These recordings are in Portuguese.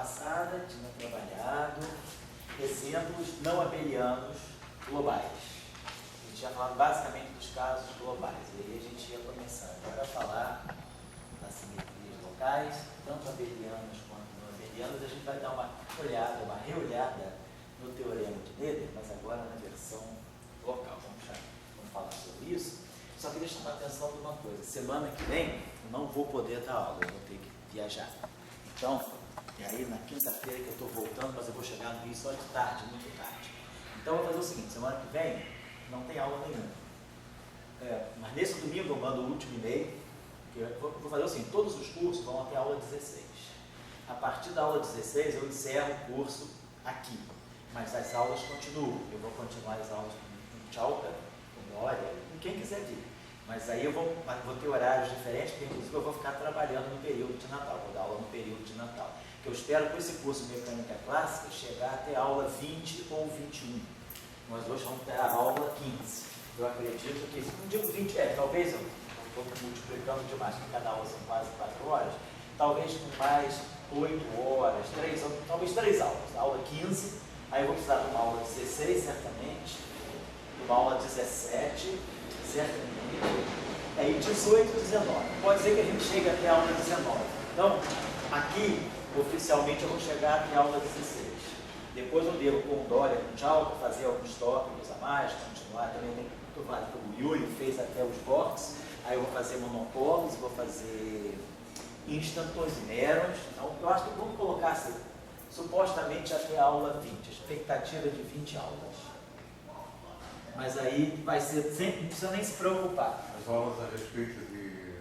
passada tinha trabalhado exemplos não abelianos globais. A gente tinha falado basicamente dos casos globais, e aí a gente ia começar agora a falar das simetrias locais, tanto abelianas quanto não abelianas. A gente vai dar uma olhada, uma reolhada no teorema de Noether, mas agora na versão local. Vamos falar sobre isso. Só queria chamar a atenção de uma coisa: semana que vem eu não vou poder dar aula, eu vou ter que viajar. Então, e aí na quinta-feira que eu estou voltando, mas eu vou chegar no Rio só de tarde, muito tarde. Então eu vou fazer o seguinte: semana que vem não tem aula nenhuma. Mas nesse domingo eu mando o último e-mail. Eu vou fazer o seguinte: todos os cursos vão até a aula 16. A partir da aula 16 eu encerro o curso aqui, mas as aulas continuam. Eu vou continuar as aulas com Tchalka, com Dória, com quem quiser vir. Mas aí eu vou ter horários diferentes, porque inclusive eu vou ficar trabalhando no período de Natal, vou dar aula no período de Natal. Eu espero com esse curso Mecânica Clássica chegar até a aula 20 ou 21. Nós hoje vamos ter a aula 15. Eu acredito que, não digo 20, talvez eu estou multiplicando demais, porque cada aula são quase 4 horas, talvez com mais 8 horas, talvez 3 aulas. A aula 15, aí eu vou precisar de uma aula 16, certamente, de uma aula 17, certamente, aí 18 e 19. Pode ser que a gente chegue até a aula 19. Então, aqui, oficialmente, eu vou chegar até a aula 16. Depois eu devo, com o Dória, com o Tchalka, fazer alguns tópicos a mais, continuar. Também tem o Yuri fez até os box. Aí eu vou fazer monopolos, vou fazer instantos e merons. Então, eu acho que vamos colocar assim, supostamente até a aula 20, expectativa de 20 aulas. Mas aí vai ser sempre, não precisa nem se preocupar. As aulas a respeito de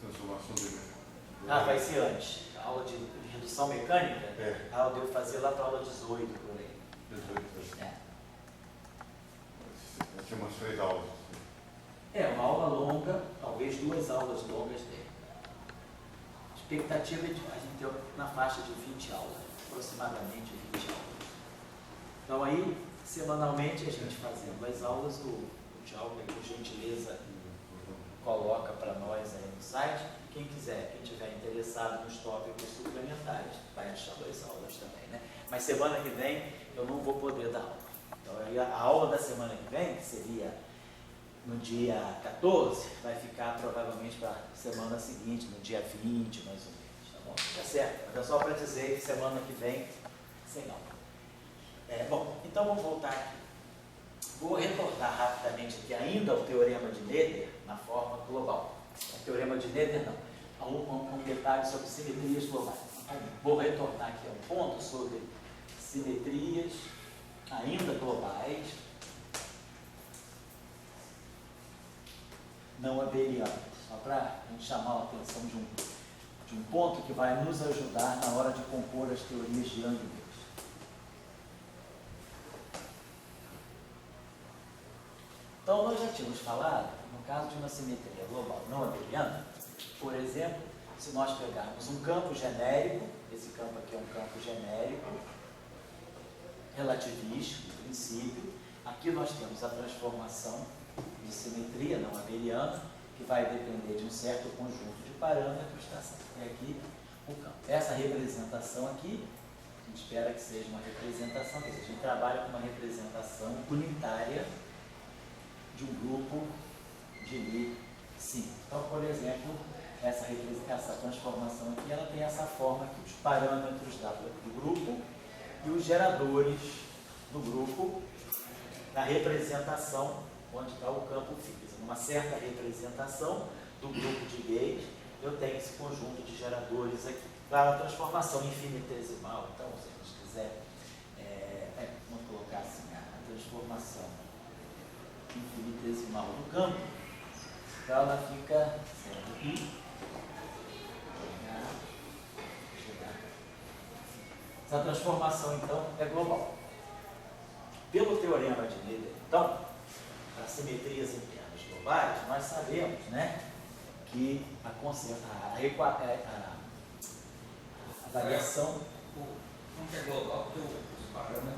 transformação de energia. Vai ser antes. A aula de redução mecânica, eu devo fazer lá para a aula 18 por aí. 18. Vai ter umas 3 aulas. Uma aula longa, talvez 2 aulas longas dele. Expectativa é de a gente ter na faixa de 20 aulas, aproximadamente 20 aulas. Então aí, semanalmente, a gente fazendo as aulas, o Tchalka, por gentileza, coloca para nós aí no site. Quem quiser, quem estiver interessado nos tópicos suplementares, vai achar 2 aulas também, né? Mas semana que vem eu não vou poder dar aula. Então aí a aula da semana que vem, que seria no dia 14, vai ficar provavelmente para a semana seguinte, no dia 20, mais ou menos, tá bom? Tá certo? Mas é só para dizer que semana que vem, sem aula. Bom, então vamos voltar aqui. Vou retornar rapidamente aqui ainda ao teorema de Noether na forma global. O teorema de Noether não. Há um detalhe sobre simetrias globais. Vou retornar aqui a um ponto sobre simetrias ainda globais, não abelianas. Só para a gente chamar a atenção de um ponto que vai nos ajudar na hora de compor as teorias de ângulos. Então, nós já tínhamos falado, no caso de uma simetria global não abeliana, por exemplo, se nós pegarmos um campo genérico, esse campo aqui é um campo genérico, relativístico, em princípio, aqui nós temos a transformação de simetria não abeliana, que vai depender de um certo conjunto de parâmetros, tá? E aqui o campo. Essa representação aqui, a gente espera que seja uma representação, quer dizer, a gente trabalha com uma representação unitária de um grupo de Lie simples. Então, por exemplo, essa transformação aqui, ela tem essa forma aqui, os parâmetros do grupo e os geradores do grupo da representação onde está o campo fixo. Numa certa representação do grupo de Lie, eu tenho esse conjunto de geradores aqui. Para a transformação infinitesimal, então, se a gente quiser, vamos colocar assim, a transformação infinitesimal do campo, então ela fica sendo I. Essa transformação, então, é global. Pelo teorema de Noether, então, para simetrias internas globais, nós sabemos, né, que a variação... Não é global, porque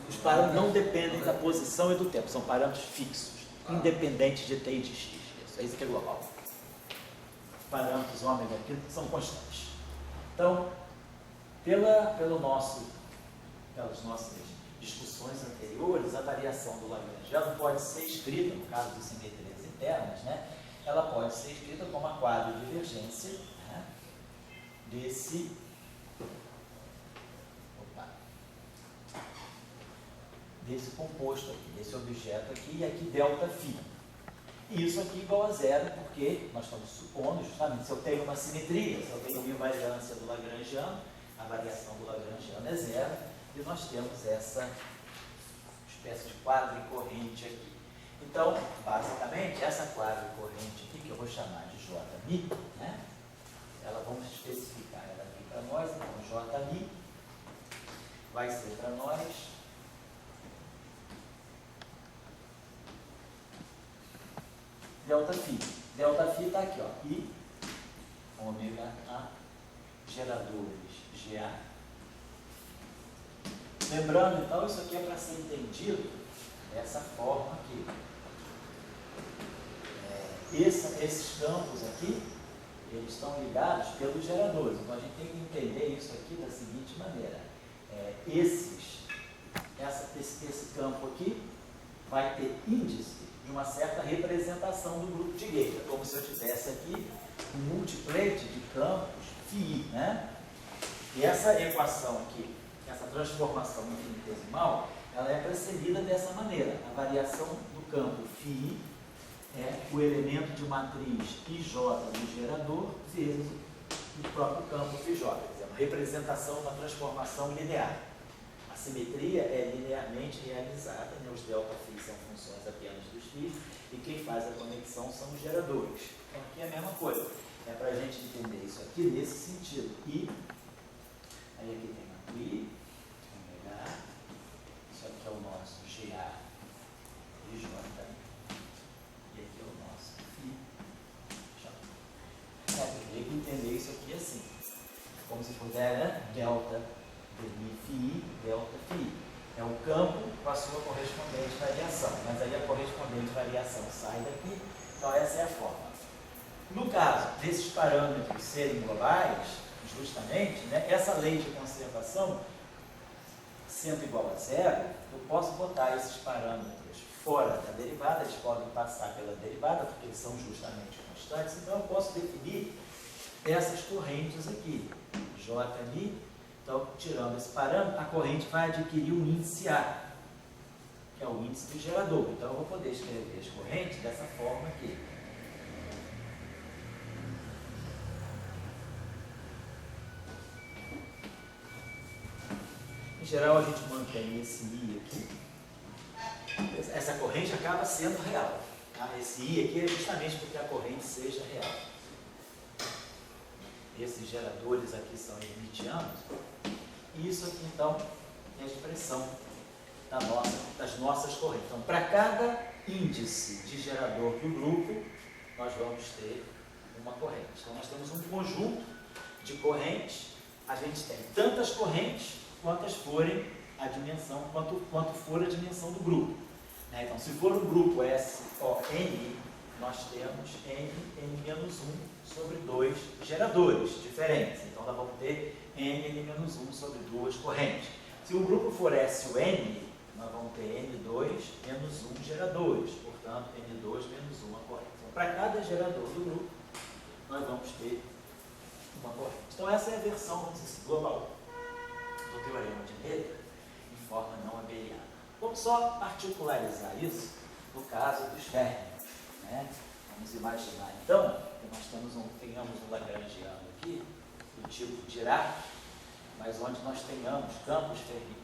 os parâmetros não dependem da posição e do tempo, são parâmetros fixos, independentes de T e de X. É isso que é global. Os parâmetros ômega aqui são constantes. Então, pelas nossas discussões anteriores, a variação do lagrangiano pode ser escrita, no caso de simetrias internas, né? Ela pode ser escrita como a quadrodivergência, né, desse composto aqui, desse objeto aqui, e aqui ΔΦ. E isso aqui igual a zero, porque nós estamos supondo, justamente, se eu tenho uma simetria, se eu tenho uma invariância do lagrangiano, a variação do lagrangiano é zero, e nós temos essa espécie de quadricorrente aqui. Então, basicamente, essa quadricorrente aqui, que eu vou chamar de Jμ, né? Ela, vamos especificar ela aqui para nós, então Jμ vai ser para nós ΔΦ. ΔΦ está aqui, ó, I, ômega A, geradores GA. Lembrando, então, isso aqui é para ser entendido dessa forma aqui. Esses campos aqui, eles estão ligados pelos geradores. Então, a gente tem que entender isso aqui da seguinte maneira. Esse campo aqui vai ter índice de uma certa representação do grupo de Gauge. É como se eu tivesse aqui um multiplete de campos φ, né? E essa equação aqui, essa transformação infinitesimal, ela é precedida dessa maneira. A variação do campo φ é o elemento de matriz IJ do gerador vezes o próprio campo φJ. Quer dizer, uma representação, uma transformação linear. A simetria é linearmente realizada, né? Os ΔΦ são funções apenas dos φ, e quem faz a conexão são os geradores. Então aqui é a mesma coisa. É para a gente entender isso aqui nesse sentido. I, aí aqui tem o I, ômega A, isso aqui é o nosso GA e J, e aqui é o nosso φ, J. Tem que entender isso aqui assim, como se fosse delta φ, delta φ. É o campo com a sua correspondente variação, mas aí a correspondente variação sai daqui, então essa é a forma. No caso desses parâmetros serem globais, justamente, né, essa lei de conservação, sendo igual a zero, eu posso botar esses parâmetros fora da derivada, eles podem passar pela derivada, porque eles são justamente constantes, então eu posso definir essas correntes aqui, Jμ. Então, tirando esse parâmetro, a corrente vai adquirir um índice A, que é o índice do gerador. Então, eu vou poder escrever as correntes dessa forma aqui. Em geral, a gente mantém esse I aqui. Essa corrente acaba sendo real. Tá? Esse I aqui é justamente porque a corrente seja real. Esses geradores aqui são hermitianos. E isso aqui, então, é a expressão das nossas correntes. Então, para cada índice de gerador do grupo, nós vamos ter uma corrente. Então, nós temos um conjunto de correntes. A gente tem tantas correntes quantas forem a dimensão, quanto for a dimensão do grupo. Né? Então, se for um grupo SON, nós temos N-1 sobre 2 geradores diferentes. Então, nós vamos ter N-1 sobre 2 correntes. Se o grupo for SON, nós vamos ter N2 menos 1 geradores. Portanto, N2 menos 1 corrente. Então, para cada gerador do grupo, nós vamos ter uma corrente. Então, essa é a versão, vamos dizer, global do teorema de Noether em forma não abeliana. Vamos só particularizar isso no caso dos férmions. Né? Vamos imaginar, então, que nós tenhamos um lagrangiano aqui, do tipo Dirac, mas onde nós tenhamos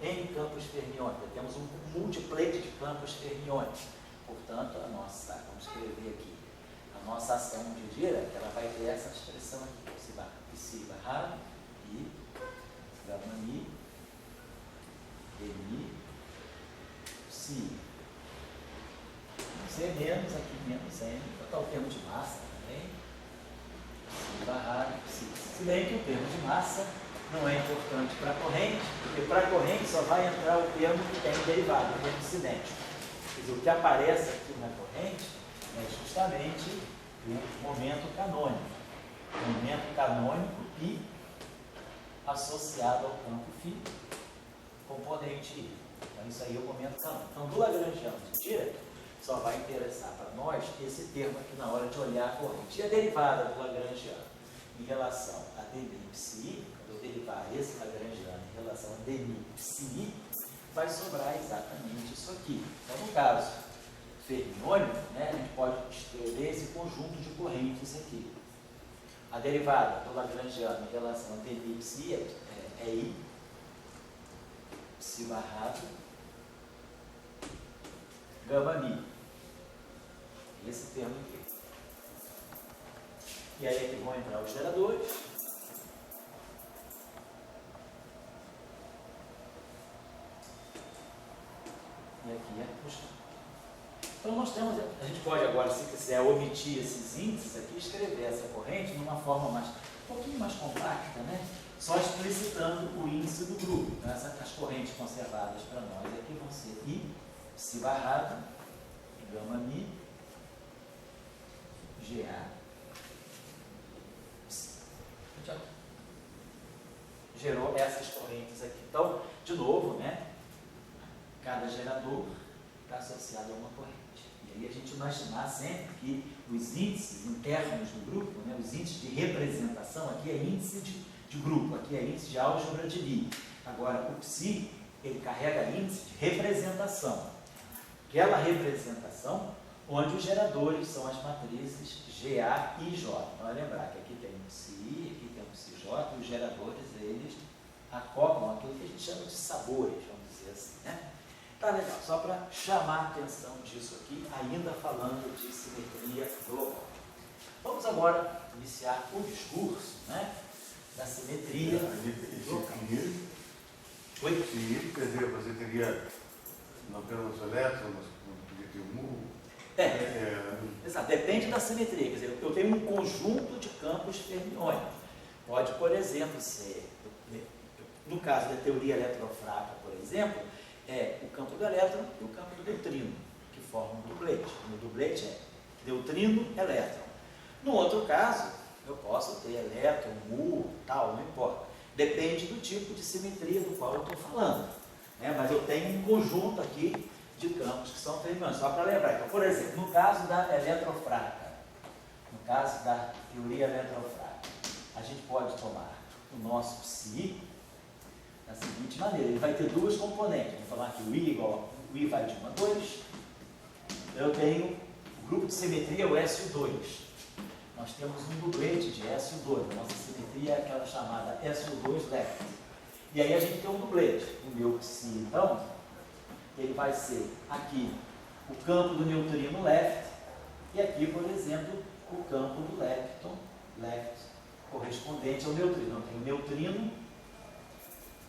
N campos fermiônicos. Temos um multiplete de campos fermiônicos. Portanto, vamos escrever aqui, a nossa ação de Dirac, ela vai ter essa expressão aqui, psi barra I, gama I, Ni, psi. C menos, aqui menos N, botar o termo de massa também, psi barra psi. Se bem que o termo de massa não é importante para a corrente, porque para a corrente só vai entrar o termo que tem derivado, o termo cinético. Quer dizer, o que aparece aqui na corrente é justamente o momento canônico. O momento canônico e associado ao campo φ, componente I. Então, isso aí eu comento calma. Então, do lagrangiano de direto, só vai interessar para nós esse termo aqui na hora de olhar a corrente. E a derivada do lagrangiano em relação a dmi psi, quando eu derivar esse lagrangiano em relação a dmi psi, vai sobrar exatamente isso aqui. Então, no caso fermiônico, né, a gente pode escrever esse conjunto de correntes aqui. A derivada do lagrangiano em relação a dmi psi é I, psi barrado, gama mi. Esse termo aqui. E aí aqui vão entrar os geradores. E aqui é os campos. Então nós temos, a gente pode agora, se quiser, omitir esses índices aqui, escrever essa corrente numa forma um pouquinho mais compacta, né? Só explicitando o índice do grupo. Então, as correntes conservadas para nós aqui vão ser I, psi barrado, gama mi, GA, psi. Gerou essas correntes aqui. Então, de novo, né? Cada gerador está associado a uma corrente. E aí a gente imaginar sempre que os índices internos do grupo, né, os índices de representação, aqui é índice de grupo, aqui é índice de álgebra de Lie. Agora, o psi, ele carrega índice de representação. Aquela representação onde os geradores são as matrizes GA e J. Então, é lembrar que aqui tem um psi, aqui tem um psi-J, e os geradores, eles acoplam aquilo que a gente chama de sabores, vamos dizer assim, né? Tá legal, só para chamar a atenção disso aqui, ainda falando de simetria global. Vamos agora iniciar o discurso, né, da simetria global. Sim, quer dizer, você teria não apenas elétrons, mas podia ter um mu. Exato, depende da simetria. Quer dizer, eu tenho um conjunto de campos fermiônicos. Pode, por exemplo, ser, no caso da teoria eletrofraca, por exemplo, é o campo do elétron e o campo do neutrino, que formam um dublete. O dublete é neutrino-elétron. No outro caso, eu posso ter elétron, mu, tal, não importa. Depende do tipo de simetria do qual eu estou falando. Né? Mas eu tenho um conjunto aqui de campos que são fermiônicos, só para lembrar. Então, por exemplo, no caso da eletrofraca, no caso da teoria eletrofraca, a gente pode tomar o nosso psi da seguinte maneira: ele vai ter duas componentes. Vamos falar que o I vai de 1 a 2. Eu tenho o grupo de simetria, o SO2. Nós temos um dublete de SO2. A nossa simetria é aquela chamada SO2 left. E aí a gente tem um dublete. O meu psi, então, ele vai ser aqui o campo do neutrino left e aqui, por exemplo, o campo do lepton, left, correspondente ao neutrino. Então, tem o neutrino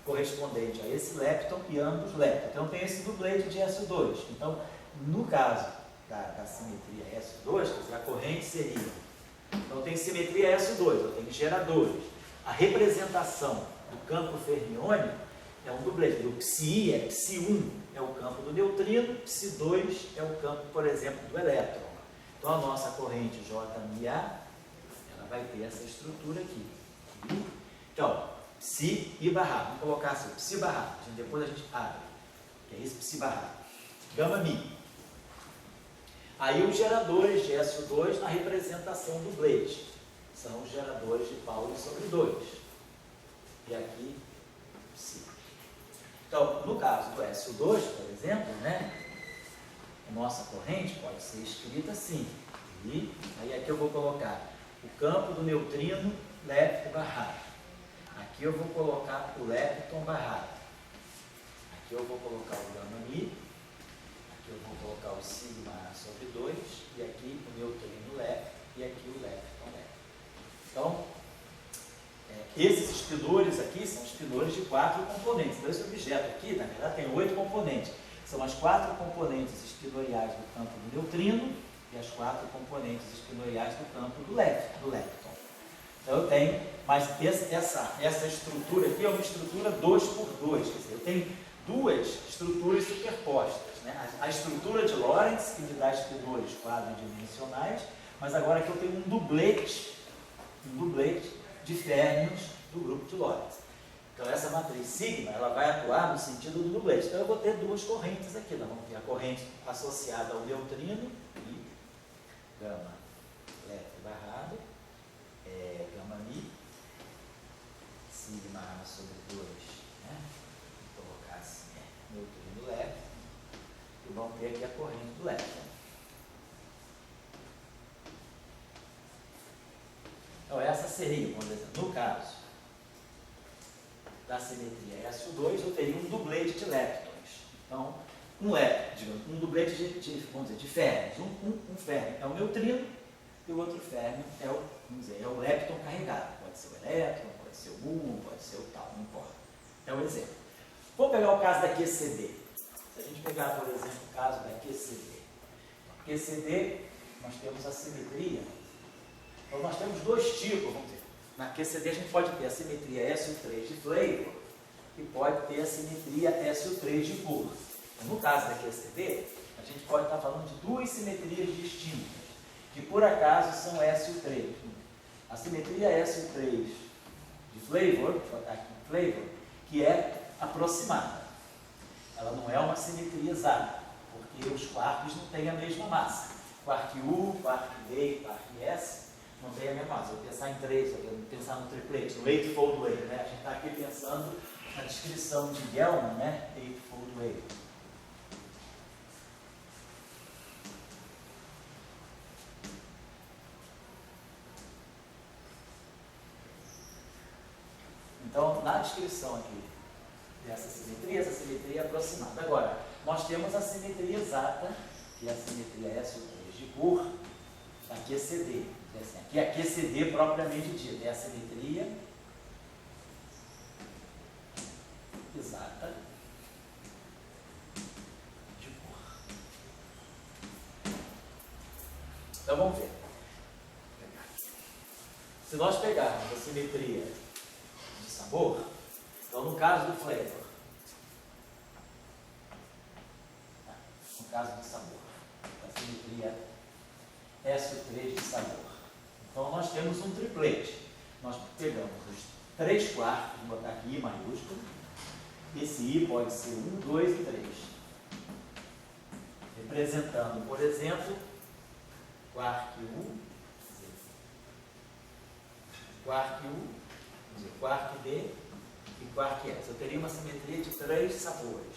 correspondente a esse lepton e ambos lepton. Então, tem esse dublete de SO2. Então, no caso da simetria SO2, quer dizer, a corrente seria... Então, tem simetria SO2, eu tenho geradores. A representação do campo fermiônico é um dublete. O psi é psi1, é o campo do neutrino, psi2 é o campo, por exemplo, do elétron. Então, a nossa corrente JMA, ela vai ter essa estrutura aqui. Então, psi e barrado. Vamos colocar assim, psi barrado. Depois a gente abre. Que é esse psi barrado. Gama mi. Aí os geradores de SO2 na representação do dublete. São os geradores de Pauli sobre 2. E aqui, psi. Então, no caso do SO2, por exemplo, né, a nossa corrente pode ser escrita assim. E aí aqui eu vou colocar o campo do neutrino lepton barrado. Aqui eu vou colocar o lepton barrado. Aqui eu vou colocar o gama mi. Aqui eu vou colocar o sigma sobre 2. E aqui o neutrino lepton. E aqui o lepton lepton. Então, esses espinores aqui são espinores de 4 componentes. Então, esse objeto aqui, na verdade, tem 8 componentes. São as 4 componentes espinoriais do campo do neutrino e as 4 componentes espinoriais do campo do lepton. Então, eu tenho, mas essa estrutura aqui é uma estrutura 2x2. Quer dizer, eu tenho duas estruturas superpostas. Né? A estrutura de Lorentz, que me dá espinores quadridimensionais, mas agora aqui eu tenho um dublete de férmions do grupo de Lorentz. Então essa matriz sigma, ela vai atuar no sentido do dublete. Então eu vou ter duas correntes aqui. Nós vamos ter a corrente associada ao neutrino e gama left barrado, gama mi, sigma A sobre 2, né? Vou colocar assim, neutrino left, e vamos ter aqui a corrente do left. Então essa seria, por exemplo, no caso da simetria SO2, eu teria um dublete de leptons. Então, um dublete vamos dizer, de férmions. Um férmion é o neutrino e o outro férmion é o lepton carregado. Pode ser o elétron, pode ser o muon, pode ser o tal, não importa. É um exemplo. Vamos pegar o caso da QCD. Se a gente pegar, por exemplo, o caso da QCD. QCD, nós temos a simetria. Então, nós temos dois tipos, vamos dizer. Na QCD a gente pode ter a simetria SO3 de flavor e pode ter a simetria SO3 de Bohr. Então, no caso da QCD, a gente pode estar falando de duas simetrias distintas, que por acaso são SO3. A simetria SO3 de flavor, vou botar aqui flavor, que é aproximada. Ela não é uma simetria exata, porque os quarks não têm a mesma massa. Quark U, quark D e quark S não tem a mesma massa. Eu vou pensar em 3, eu vou pensar no triplete, no eightfold wave, né? A gente está aqui pensando na descrição de Gell-Mann, né? Eightfold wave. Então, na descrição aqui dessa simetria, essa simetria é aproximada. Agora, nós temos a simetria exata, que é a simetria SO3 de Bohr, a QCD. Aqui é a QCD propriamente dita, é a simetria exata de Bohr. Então vamos ver. Se nós pegarmos a simetria de sabor, então no caso do flavor, no caso do sabor, a simetria SO3 de sabor. Então nós temos um triplete. Nós pegamos os 3 quartos, vou botar aqui I maiúsculo. Esse I pode ser 1, 2 e 3. Representando, por exemplo, quark U, quark U, quark D e quark S. Eu teria uma simetria de 3 sabores.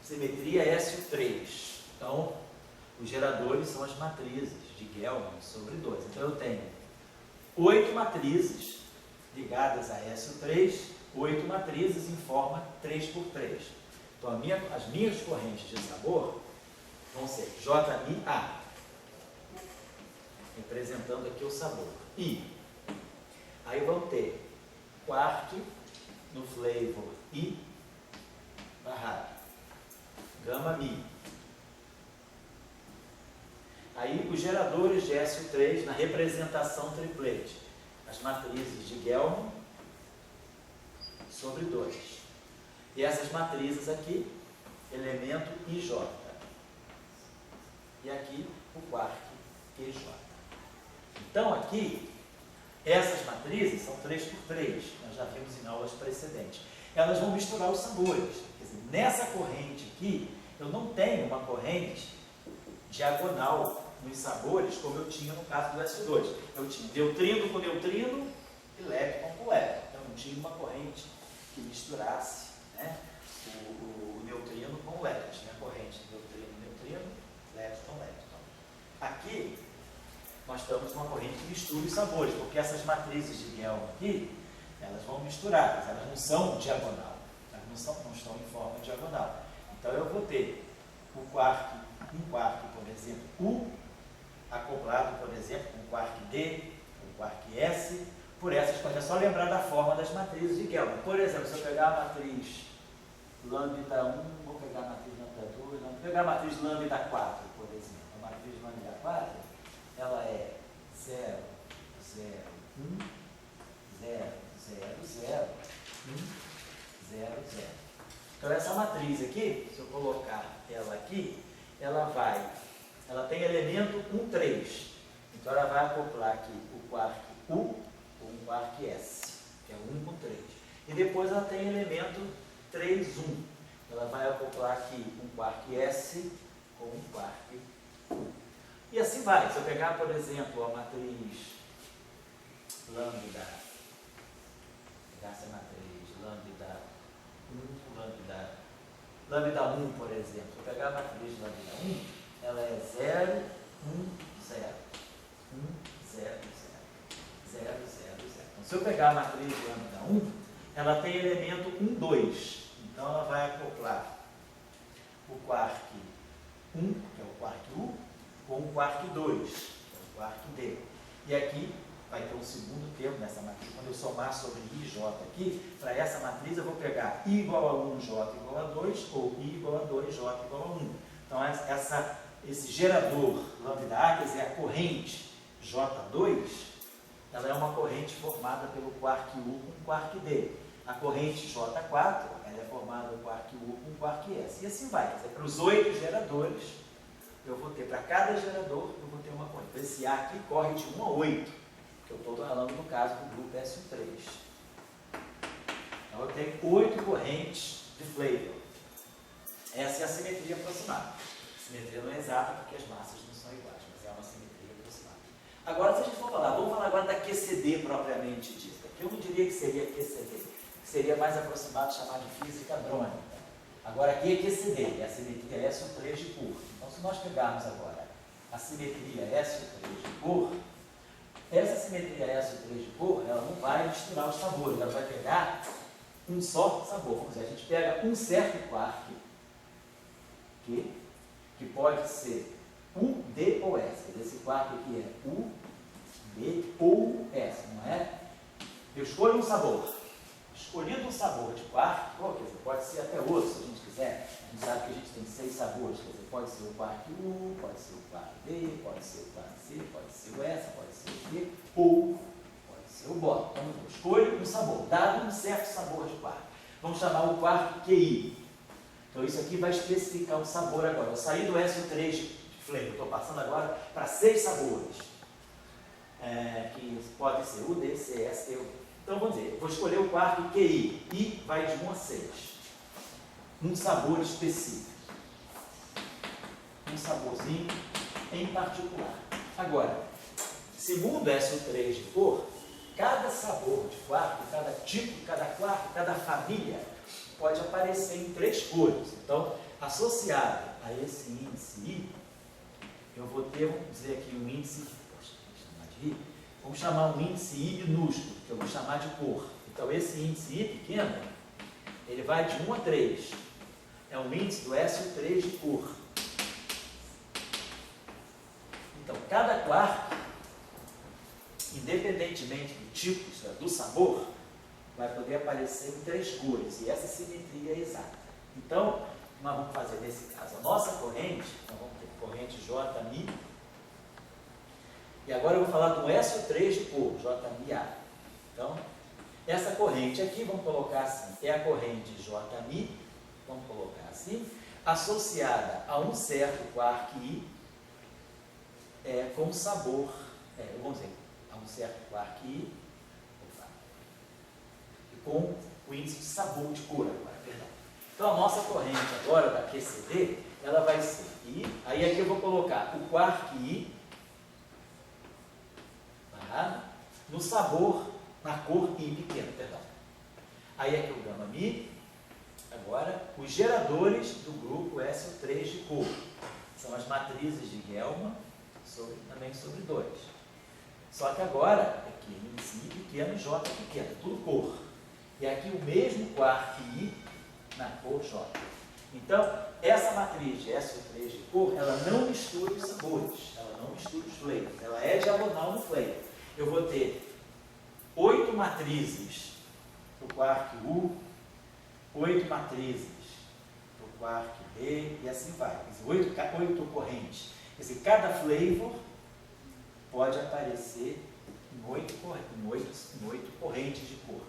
Simetria SO3. Então, os geradores são as matrizes de Gell-Mann sobre 2. Então eu tenho 8 matrizes ligadas a SO3, 8 matrizes em forma 3×3. Então as minhas correntes de sabor vão ser JMA, representando aqui o sabor. I. Aí vão ter quark no flavor I barrado. Gama Mi. Aí os geradores de SO3 na representação triplete. As matrizes de Gell-Mann sobre 2. E essas matrizes aqui, elemento IJ. E aqui o quark QJ. Então aqui, essas matrizes são 3×3. Nós já vimos em aulas precedentes. Elas vão misturar os sabores. Quer dizer, nessa corrente aqui, eu não tenho uma corrente diagonal nos sabores, como eu tinha no caso do SO2. Eu tinha neutrino com neutrino e lepton com lepton. Então, não tinha uma corrente que misturasse, né, o neutrino com o lepton. Tinha a corrente neutrino, lepton, lepton. Aqui, nós estamos com uma corrente que mistura os sabores, porque essas matrizes de Gell-Mann aqui, elas vão misturadas, elas não são diagonal, elas não estão em forma diagonal. Então, eu vou ter um quark, por exemplo, U, acoplado, por exemplo, com quark D, com quark S, por essas coisas. É só lembrar da forma das matrizes de Gell-Mann. Por exemplo, se eu pegar a matriz lambda 1, vou pegar a matriz lambda 2, vou pegar a matriz lambda 4, por exemplo. A matriz lambda 4, ela é 0, 0, 1, 0, 0, 0, 1, 0, 0. Então essa matriz aqui, se eu colocar ela aqui, ela tem elemento 1, 3. Então ela vai acoplar aqui o quark U com o quark S, que é 1 com 3. E depois ela tem elemento 3, 1. Ela vai acoplar aqui um quark S com um quark U. E assim vai. Se eu pegar, por exemplo, a matriz lambda, pegar essa matriz lambda 1, por exemplo. Se eu pegar a matriz lambda 1, ela é 0, 1, 0. 1, 0, 0. 0, 0, 0. Então, se eu pegar a matriz lambda 1, ela tem elemento 1, 2. Então, ela vai acoplar o quark 1, que é o quark U, com o quark 2, que é o quark D. E aqui vai ter um segundo termo nessa matriz. Quando eu somar sobre I e J aqui, para essa matriz eu vou pegar I igual a 1, J igual a 2, ou I igual a 2, J igual a 1. Então, esse gerador lambda A, quer dizer, a corrente J2, ela é uma corrente formada pelo quark U com quark D. A corrente J4, ela é formada pelo quark U com quark S. E assim vai. Quer dizer, para os 8 geradores, eu vou ter, para cada gerador, eu vou ter uma corrente. Esse A aqui corre de 1 a 8, que eu estou falando no caso do grupo SO3. Então, eu tenho 8 correntes de Flavor. Essa é a simetria aproximada. A simetria não é exata, porque as massas não são iguais, mas é uma simetria aproximada. Agora, se a gente for falar, vamos falar agora da QCD propriamente dita. Eu não diria que seria QCD, que seria mais aproximado de chamar de física drônica. Agora, aqui é QCD, é a simetria SO3 de cor. Então, se nós pegarmos agora a simetria SO3 de cor, essa simetria SO3 de cor, ela não vai misturar os sabores, ela vai pegar um só sabor. Vamos dizer, a gente pega um certo quark, que pode ser U, D ou S. Esse quark aqui é U, D ou S, não é? Eu escolho um sabor. Escolhido um sabor de quark, quer dizer, pode ser até outro, se a gente quiser. A gente sabe que a gente tem 6 sabores, quer dizer, pode ser o quark U, pode ser o quark D, pode ser o quark C, pode ser o S, pode ser o D, ou pode ser o BOT. Então, eu escolho um sabor, dado um certo sabor de quark. Vamos chamar o quark QI. Então, isso aqui vai especificar o sabor agora. Eu saí do SO3 de Flavor, estou passando agora para 6 sabores, que pode ser U, D, C, S, T, U. Então, vamos dizer, eu vou escolher o quark QI. I vai de 1 a 6. Um sabor específico. Um saborzinho em particular. Agora, segundo SO3 de cor, cada sabor de quark, cada tipo, cada quark, cada família, pode aparecer em 3 cores. Então, associado a esse índice I, eu vou ter, vamos dizer aqui, um índice, vamos chamar um índice I minúsculo, que eu vou chamar de cor. Então, esse índice I pequeno, ele vai de 1 a 3. É um índice do SO3 de cor. Então, cada quark, independentemente do tipo, isso é, do sabor, vai poder aparecer em 3 cores, e essa simetria é exata. Então, nós vamos fazer nesse caso a nossa corrente, nós vamos ter corrente JMI, e agora eu vou falar do SO3 de cor, JMIA. Então, essa corrente aqui, vamos colocar assim, é a corrente JMI, vamos colocar assim, associada a um certo quark I, com sabor, vamos dizer, a um certo quark I, com o índice de sabor de cor agora, perdão. Então, a nossa corrente agora da QCD, ela vai ser I, aí aqui eu vou colocar o quark I, tá? No sabor, na cor I pequeno, perdão. Aí aqui o gama Mi, agora, os geradores do grupo SO3 de cor, são as matrizes de Gelman, também sobre 2. Só que agora, aqui índice I pequeno e J pequeno, tudo cor. E aqui o mesmo quark I na cor J. Então, essa matriz de SO3 de cor, ela não mistura os sabores, ela não mistura os flavors, ela é diagonal no flavor. Eu vou ter 8 matrizes do quark U, 8 matrizes do quark D, e assim vai. 8 correntes. Quer dizer, cada flavor pode aparecer em 8 correntes de cor.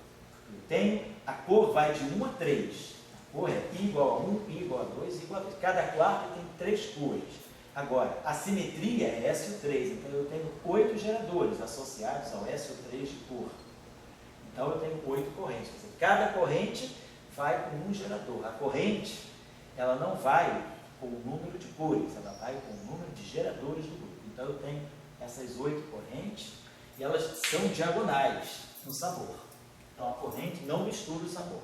A cor vai de 1 a 3. A cor é I igual a 1, I igual a 2, I igual a 3. Cada quark tem 3 cores. Agora, a simetria é SO3, então eu tenho 8 geradores associados ao SO3 de cor. Então eu tenho 8 correntes. Quer dizer, cada corrente vai com um gerador. A corrente, ela não vai com o número de cores, ela vai com o número de geradores do grupo. Então eu tenho essas 8 correntes e elas são diagonais no sabor. Então a corrente não mistura o sabor.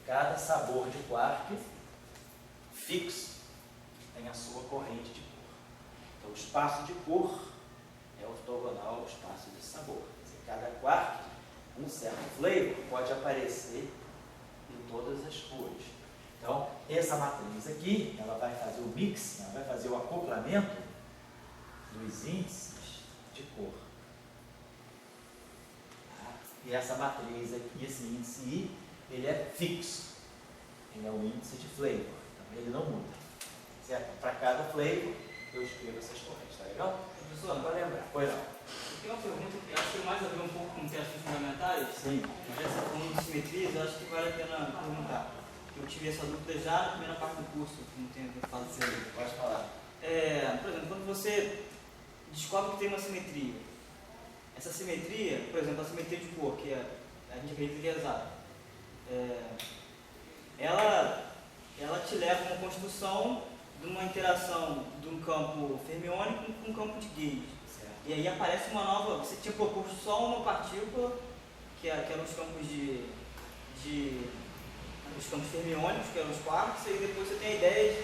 Cada sabor de quark fixo tem a sua corrente de cor. Então o espaço de cor é ortogonal ao espaço de sabor. Quer dizer, cada quark, um certo flavor pode aparecer em todas as cores. Então, essa matriz aqui, ela vai fazer o mix, ela vai fazer o acoplamento dos índices de cor. Tá? E essa matriz aqui, esse índice I, ele é fixo. Ele é o índice de flavor. Então, ele não muda. Certo? Para cada flavor, eu escrevo essas correntes. Tá legal? Professor, Pode lembrar. Pois não. eu tenho uma pergunta que acho que tem mais a ver um pouco com questões fundamentais. Sim. Mas essa falando de simetrias, eu acho que vale a pena perguntar. Eu tive essa dúvida já na primeira parte do curso, que não tem a ver com fazer. Sim, pode falar. Por exemplo, quando você descobre que tem uma simetria, essa simetria, por exemplo, a simetria de cor, que a gente acredita que é exata, ela te leva a uma construção de uma interação de um campo fermiônico com um campo de gauge. Certo. E aí aparece uma nova, você tinha proposto só uma partícula, que eram os campos os campos fermiônicos, que eram os quarks, e depois você tem a ideia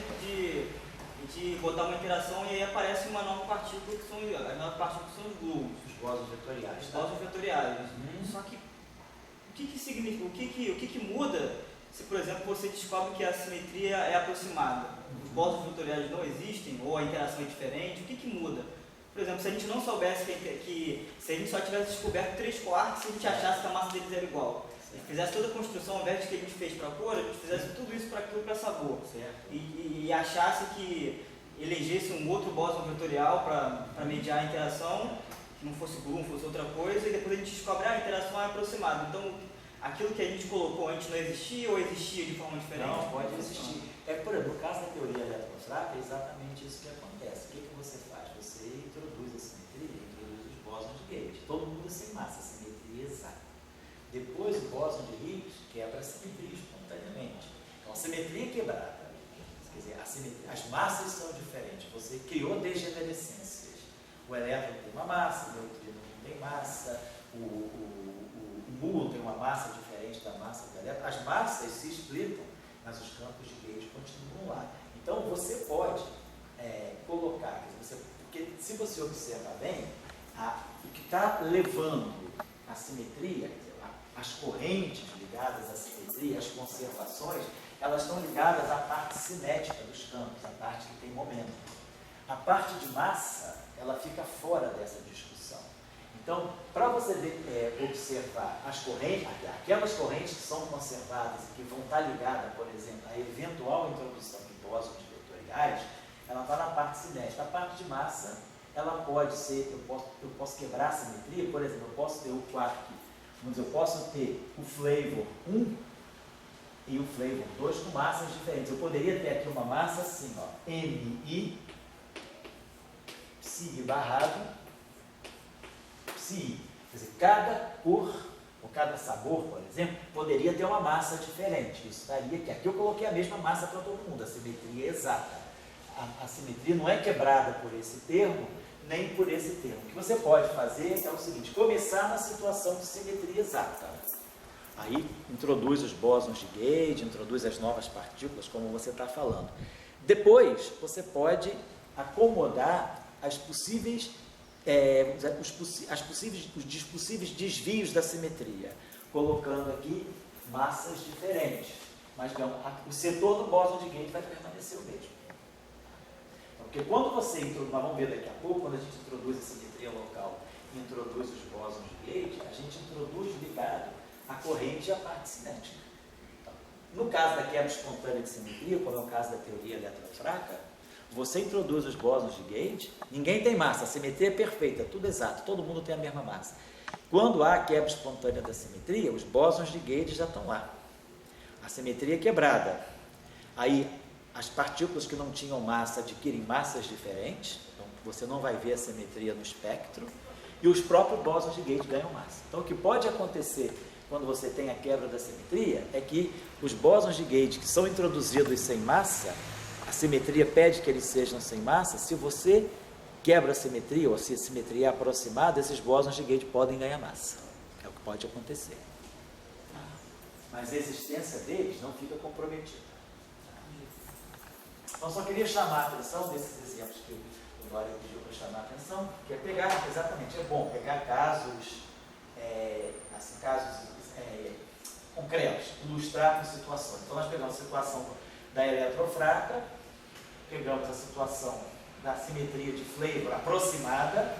de botar uma interação e aí aparece uma nova partícula, que são as novas partículas são os gluons. Os bósons vetoriais. Os bósons vetoriais. Só que o que significa, o que muda se, por exemplo, você descobre que a simetria é aproximada? Os bósons vetoriais não existem, ou a interação é diferente, o que muda? Por exemplo, se a gente não soubesse que se a gente só tivesse descoberto 3 quarks, se a gente achasse que a massa deles era igual, e fizesse toda a construção, ao invés de que a gente fez para cor, a gente fizesse tudo isso para aquilo, para sabor. E achasse que elegesse um outro bóson vetorial para mediar a interação, que não fosse gluon, fosse outra coisa, e depois a gente descobre a interação é aproximada. Então, aquilo que a gente colocou antes não existia ou existia de forma diferente? Não, pode existir. Por exemplo, no caso da teoria eletrofraca, é exatamente isso que acontece. O que você faz? Você introduz a simetria, introduz os bósons de Gauge. Todo mundo sem massa, a simetria exata. Depois o bóson de Higgs quebra a simetria espontaneamente. Então a simetria é quebrada. Quer dizer, as massas são diferentes. Você criou degenerescências. O elétron tem uma massa, o neutrino não tem massa, o muon tem uma massa diferente da massa do elétron. As massas se explitam, mas os campos de Gauge continuam lá. Então você pode colocar, porque se você observar bem, o que está levando a simetria, as correntes ligadas à simetria, as conservações, elas estão ligadas à parte cinética dos campos, à parte que tem momento. A parte de massa, ela fica fora dessa discussão. Então, para você observar as correntes, aquelas correntes que são conservadas e que vão estar ligadas, por exemplo, à eventual introdução de bósons vetoriais, ela está na parte cinética. A parte de massa, ela pode ser, eu posso quebrar a simetria, por exemplo, eu posso ter o quark, vamos dizer, eu posso ter o flavor 1 e o flavor 2 com massas diferentes. Eu poderia ter aqui uma massa assim, ó, Mi, Psi barrado, Psi. Quer dizer, cada cor, ou cada sabor, por exemplo, poderia ter uma massa diferente. Isso daria que aqui eu coloquei a mesma massa para todo mundo, a simetria é exata. A simetria não é quebrada por esse termo, nem por esse termo. O que você pode fazer é o seguinte, começar na situação de simetria exata. Aí introduz os bósons de Gauge, introduz as novas partículas, como você está falando. Depois, você pode acomodar os possíveis desvios da simetria, colocando aqui massas diferentes. Mas não, o setor do bóson de Gauge vai permanecer o mesmo. Porque quando você introduz, nós vamos ver daqui a pouco, quando a gente introduz a simetria local e introduz os bósons de Gauge, a gente introduz ligado a corrente e a parte cinética. Então, no caso da quebra espontânea de simetria, como é o caso da teoria eletrofraca, você introduz os bósons de Gauge, ninguém tem massa, a simetria é perfeita, tudo exato, todo mundo tem a mesma massa. Quando há a quebra espontânea da simetria, os bósons de Gauge já estão lá. A simetria é quebrada. Aí, as partículas que não tinham massa adquirem massas diferentes, então você não vai ver a simetria no espectro, e os próprios bósons de Gauge ganham massa. Então, o que pode acontecer quando você tem a quebra da simetria, é que os bósons de Gauge que são introduzidos sem massa, a simetria pede que eles sejam sem massa. Se você quebra a simetria, ou se a simetria é aproximada, esses bósons de Gauge podem ganhar massa. É o que pode acontecer. Mas a existência deles não fica comprometida. Então, só queria chamar a atenção desses exemplos que o Dória pediu para chamar a atenção, que é pegar, exatamente, é bom pegar casos, assim, casos concretos, ilustrar com situações. Então, nós pegamos a situação da eletrofraca, pegamos a situação da simetria de flavor aproximada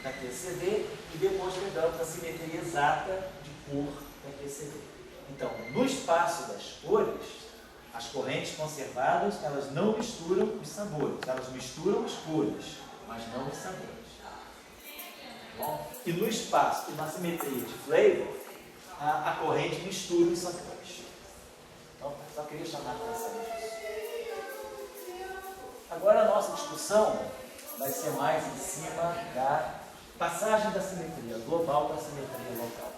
da QCD e depois pegamos a simetria exata de cor da QCD. Então, no espaço das cores, as correntes conservadas, elas não misturam os sabores, elas misturam as cores, mas não os sabores. Bom, e no espaço e na simetria de flavor, a corrente mistura os sabores. Então, só queria chamar a atenção disso. Agora a nossa discussão vai ser mais em cima da passagem da simetria global para a simetria local.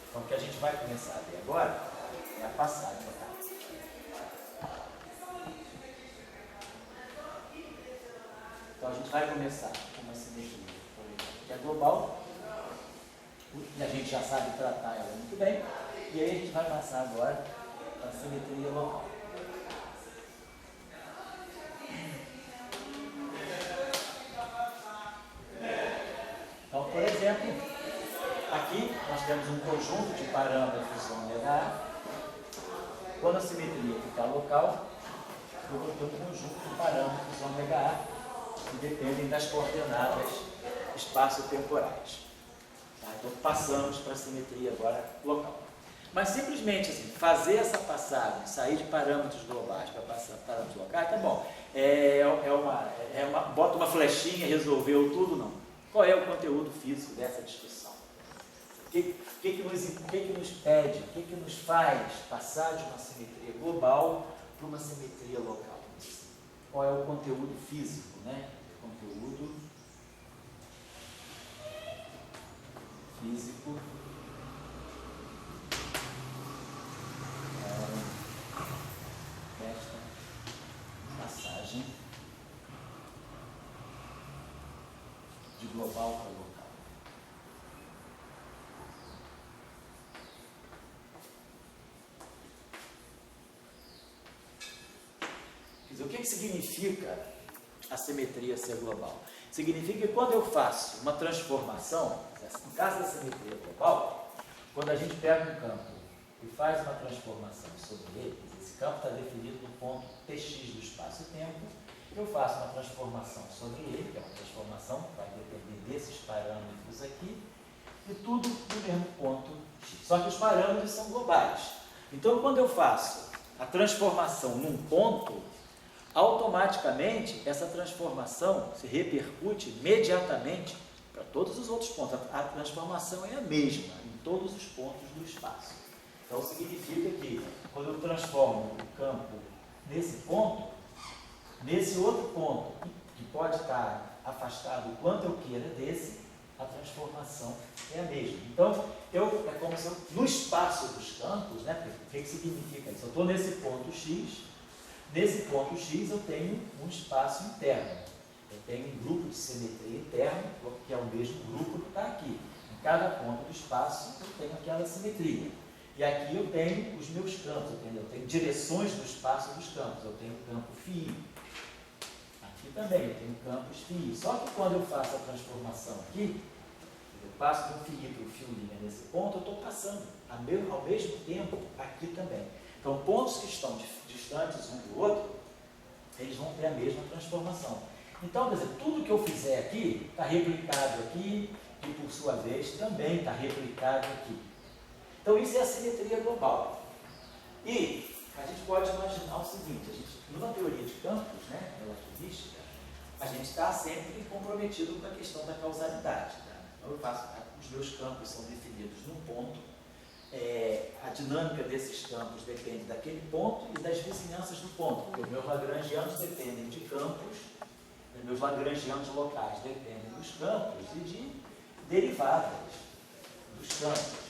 Então, o que a gente vai começar a ver agora é a passagem local. Então, a gente vai começar com uma simetria, por exemplo, que é global, e a gente já sabe tratar ela muito bem, e aí a gente vai passar agora para a simetria local. Então, por exemplo, aqui nós temos um conjunto de parâmetros ômega A. Quando a simetria ficar local, eu vou ter um conjunto de parâmetros ômega A que dependem das coordenadas espaço-temporais. Tá? Então, passamos para a simetria agora local. Mas simplesmente assim, fazer essa passagem, sair de parâmetros globais para passar para parâmetros locais, tá bom. Bota uma flechinha, resolveu tudo, não. Qual é o conteúdo físico dessa discussão? O que nos pede, o que nos faz passar de uma simetria global para uma simetria local? Qual é o conteúdo físico, né? Conteúdo físico desta passagem de global para local. Quer dizer, o que significa a simetria ser global? Significa que quando eu faço uma transformação, no caso da simetria global, quando a gente pega um campo e faz uma transformação sobre ele, esse campo está definido no ponto Tx do espaço-tempo, eu faço uma transformação sobre ele, que é uma transformação que vai depender desses parâmetros aqui, e tudo no mesmo ponto x. Só que os parâmetros são globais. Então, quando eu faço a transformação num ponto, automaticamente essa transformação se repercute imediatamente para todos os outros pontos. A transformação é a mesma em todos os pontos do espaço. Então significa que quando eu transformo o campo nesse ponto, nesse outro ponto, que pode estar afastado o quanto eu queira desse, a transformação é a mesma. Então, é como se eu, no espaço dos campos, né, o que significa isso? Eu estou nesse ponto x. Nesse ponto x eu tenho um espaço interno. Eu tenho um grupo de simetria interno, que é o mesmo grupo que está aqui. Em cada ponto do espaço eu tenho aquela simetria. E aqui eu tenho os meus campos, entendeu? Eu tenho direções do espaço dos campos. Eu tenho o campo φ. Aqui também eu tenho campos φ. Só que quando eu faço a transformação aqui, eu passo do φ para o φ' nesse ponto, eu estou passando ao mesmo tempo aqui também. Então, pontos que estão distantes um do outro, eles vão ter a mesma transformação. Então, quer dizer, tudo que eu fizer aqui está replicado aqui e, por sua vez, também está replicado aqui. Então, isso é a simetria global. E a gente pode imaginar o seguinte, numa teoria de campos, né, relativística, a gente está sempre comprometido com a questão da causalidade. Tá? Então, os meus campos são definidos num ponto, a dinâmica desses campos depende daquele ponto e das vizinhanças do ponto, porque os meus lagrangianos dependem de campos, os meus lagrangianos locais dependem dos campos e de derivadas dos campos.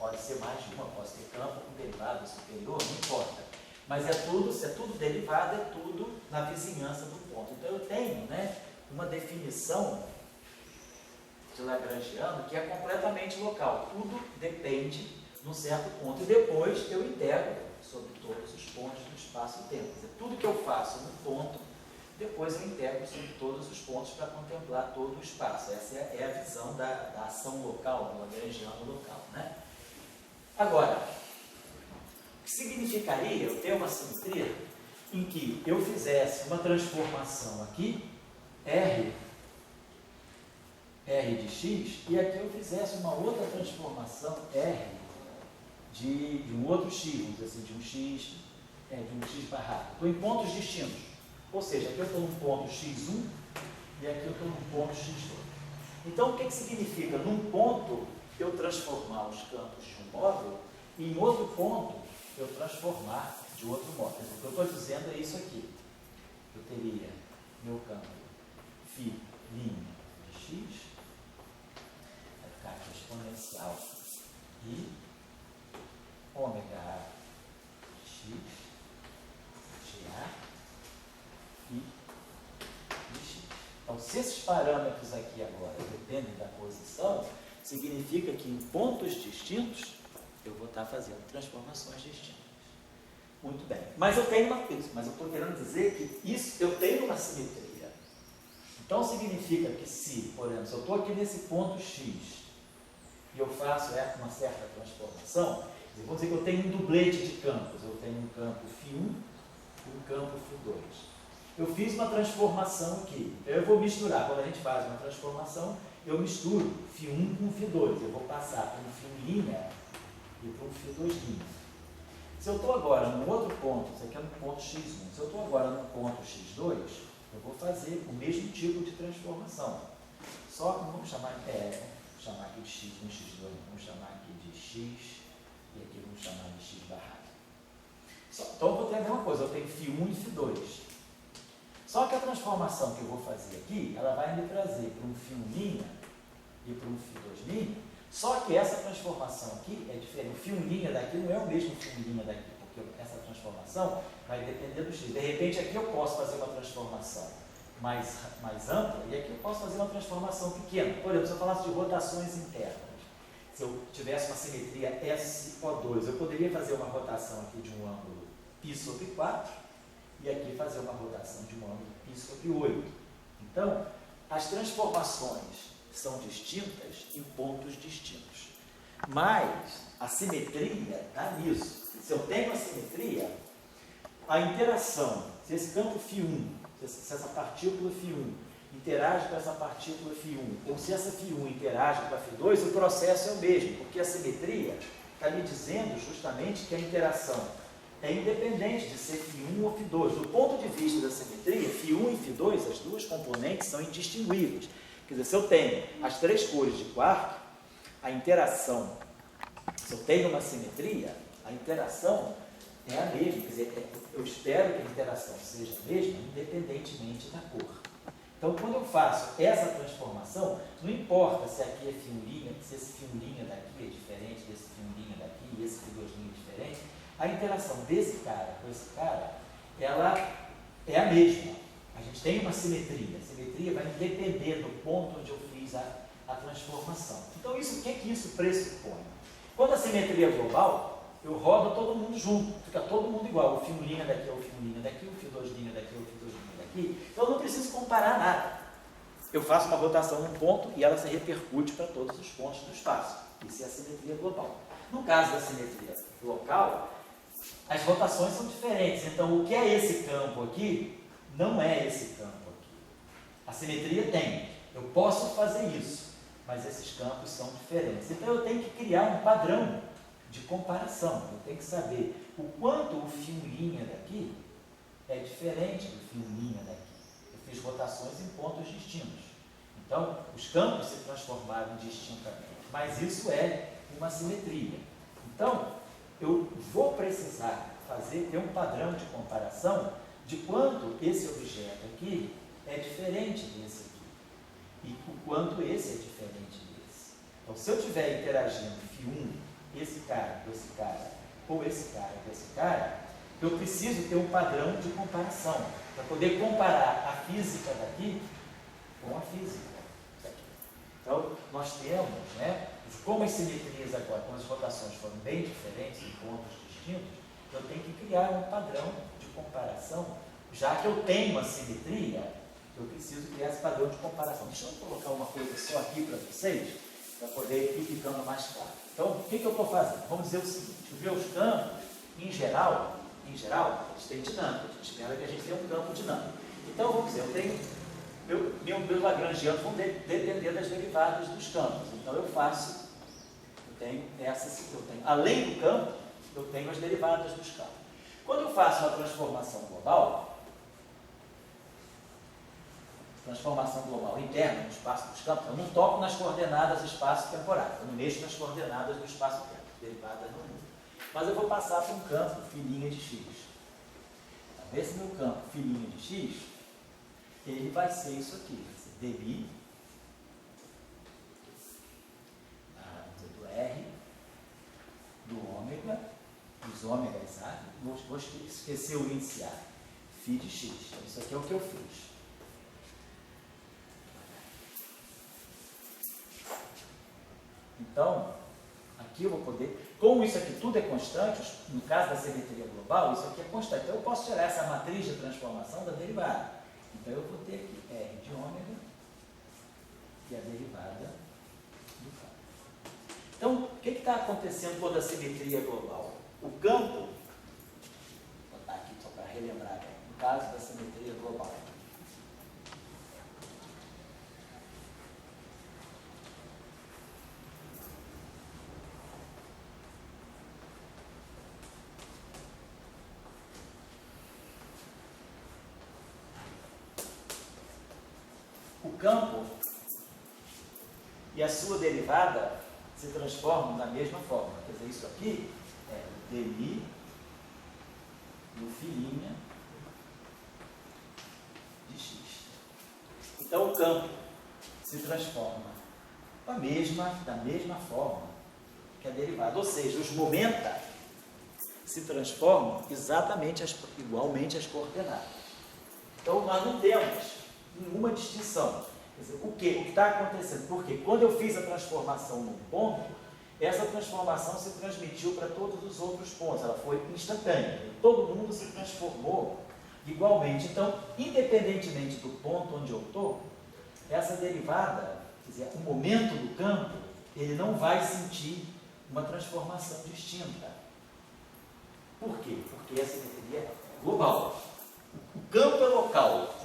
Pode ser mais de uma, pode ter campo com derivada superior, não importa. Mas se é tudo derivado, é tudo na vizinhança do ponto. Então eu tenho, né, uma definição de Lagrangiano que é completamente local. Tudo depende de um certo ponto. E depois eu integro sobre todos os pontos do espaço e tempo. Quer dizer, tudo que eu faço no ponto, depois eu integro sobre todos os pontos para contemplar todo o espaço. Essa é a visão da ação local, do Lagrangiano local, né? Agora, o que significaria eu ter uma simetria em que eu fizesse uma transformação aqui, R de x, e aqui eu fizesse uma outra transformação R de um outro x, vamos dizer assim, de um x barrado. Estou em pontos distintos. Ou seja, aqui eu estou num ponto x1 e aqui eu estou num ponto x2. Então, o que significa? Num ponto, eu transformar os campos de um móvel e em outro ponto, eu transformar de outro móvel. O que eu estou dizendo é isso aqui. Eu teria meu campo φ' de x, vai ficar aqui exponencial e ômega A de x, GA e de x. Então, se esses parâmetros aqui agora dependem da posição, significa que em pontos distintos eu vou estar fazendo transformações distintas. Muito bem. Mas eu estou querendo dizer que eu tenho uma simetria. Então significa que se, por exemplo, se eu estou aqui nesse ponto x e eu faço uma certa transformação, vamos dizer que eu tenho um dublete de campos. Eu tenho um campo φ1 e um campo φ2. Eu fiz uma transformação aqui. Eu vou misturar. Quando a gente faz uma transformação, eu misturo φ1 com φ2. Eu vou passar para um φ' e para um φ2'. Se eu estou agora num outro ponto, isso aqui é no ponto x1, se eu estou agora no ponto x2, eu vou fazer o mesmo tipo de transformação. Só que vamos chamar aqui de x1, x2, vamos chamar aqui de x, e aqui vamos chamar de x barrado. Então eu vou ter a mesma coisa, eu tenho φ1 e φ2. Só que a transformação que eu vou fazer aqui, ela vai me trazer para um φ' e para um φ2'. Só que essa transformação aqui é diferente. O φ' daqui não é o mesmo φ' daqui, porque essa transformação vai depender do x. De repente aqui eu posso fazer uma transformação mais ampla e aqui eu posso fazer uma transformação pequena. Por exemplo, se eu falasse de rotações internas, se eu tivesse uma simetria SO2, eu poderia fazer uma rotação aqui de um ângulo π sobre 4 e aqui fazer uma rotação de um ângulo π sobre 8. Então, as transformações são distintas em pontos distintos. Mas a simetria está nisso. Se eu tenho a simetria, a interação, se esse campo φ1, se essa partícula φ1 interage com essa partícula φ1, ou se essa φ1 interage com a φ2, o processo é o mesmo, porque a simetria está me dizendo justamente que a interação é independente de ser φ1 ou φ2. Do ponto de vista da simetria, φ1 e φ2, as duas componentes, são indistinguíveis. Quer dizer, se eu tenho as três cores de quark, a interação, se eu tenho uma simetria, a interação é a mesma. Quer dizer, eu espero que a interação seja a mesma, independentemente da cor. Então, quando eu faço essa transformação, não importa se aqui é φ', se esse φ' daqui é diferente desse φ' daqui e esse φ2' é diferente, a interação desse cara com esse cara, ela é a mesma. A gente tem uma simetria. A simetria vai depender do ponto onde eu fiz a transformação. Então, o que isso pressupõe? Quando a simetria é global, eu rodo todo mundo junto, fica todo mundo igual. O φ' daqui é o φ' daqui, o φ2' daqui é o φ2' daqui. Então, eu não preciso comparar nada. Eu faço uma rotação num ponto e ela se repercute para todos os pontos do espaço. Isso é a simetria global. No caso da simetria local, as rotações são diferentes. Então, o que é esse campo aqui não é esse campo aqui. A simetria tem. Eu posso fazer isso, mas esses campos são diferentes. Então, eu tenho que criar um padrão de comparação. Eu tenho que saber o quanto o φ' daqui é diferente do φ' daqui. Eu fiz rotações em pontos distintos. Então, os campos se transformaram distintamente. Mas isso é uma simetria. Então, eu vou precisar ter um padrão de comparação de quanto esse objeto aqui é diferente desse aqui e o quanto esse é diferente desse. Então, se eu estiver interagindo φ1 esse cara com esse cara, ou esse cara com esse cara, eu preciso ter um padrão de comparação, para poder comparar a física daqui com a física daqui. Então, nós temos, né, como as simetrias agora, como as rotações foram bem diferentes em pontos distintos, eu tenho que criar um padrão de comparação, já que eu tenho uma simetria, eu preciso criar esse padrão de comparação. Deixa eu colocar uma coisa só aqui para vocês, para poder ir ficando mais claro. Então, o que eu estou fazendo? Vamos dizer o seguinte, ver os campos, em geral, eles têm dinâmica, a gente espera que a gente tenha um campo dinâmico. Então, vamos dizer, eu tenho, meus lagrangianos vão depender das derivadas dos campos. Então, eu tenho, além do campo, eu tenho as derivadas dos campos. Quando eu faço uma transformação global interna no espaço dos campos, eu não toco nas coordenadas espaço-temporais, eu não mexo nas coordenadas do espaço-tempo, derivadas não mudam. Mas eu vou passar para um campo filinha de x. Então, esse meu campo filinha de x, ele vai ser isso aqui, vai ser dmi, do R, do ômega, dos ômegas A, vou esquecer o índice A, φ de x. Então, isso aqui é o que eu fiz. Então, aqui eu vou poder, como isso aqui tudo é constante, no caso da simetria global, isso aqui é constante. Então, eu posso tirar essa matriz de transformação da derivada. Então, eu vou ter aqui R de ômega e a derivada do campo. Então, o que está acontecendo quando a simetria é global? O campo, vou botar aqui só para relembrar, no caso da simetria global. O campo e a sua derivada se transformam da mesma forma. Quer dizer, isso aqui é o dmi do filinha de x. Então, o campo se transforma da mesma forma que a derivada. Ou seja, os momenta se transformam igualmente as coordenadas. Então, nós não temos nenhuma distinção. Quer dizer, o que está acontecendo? Porque quando eu fiz a transformação num ponto, essa transformação se transmitiu para todos os outros pontos, ela foi instantânea, todo mundo se transformou igualmente. Então, independentemente do ponto onde eu estou, essa derivada, quer dizer, o momento do campo, ele não vai sentir uma transformação distinta. Por quê? Porque a simetria é global. O campo é local.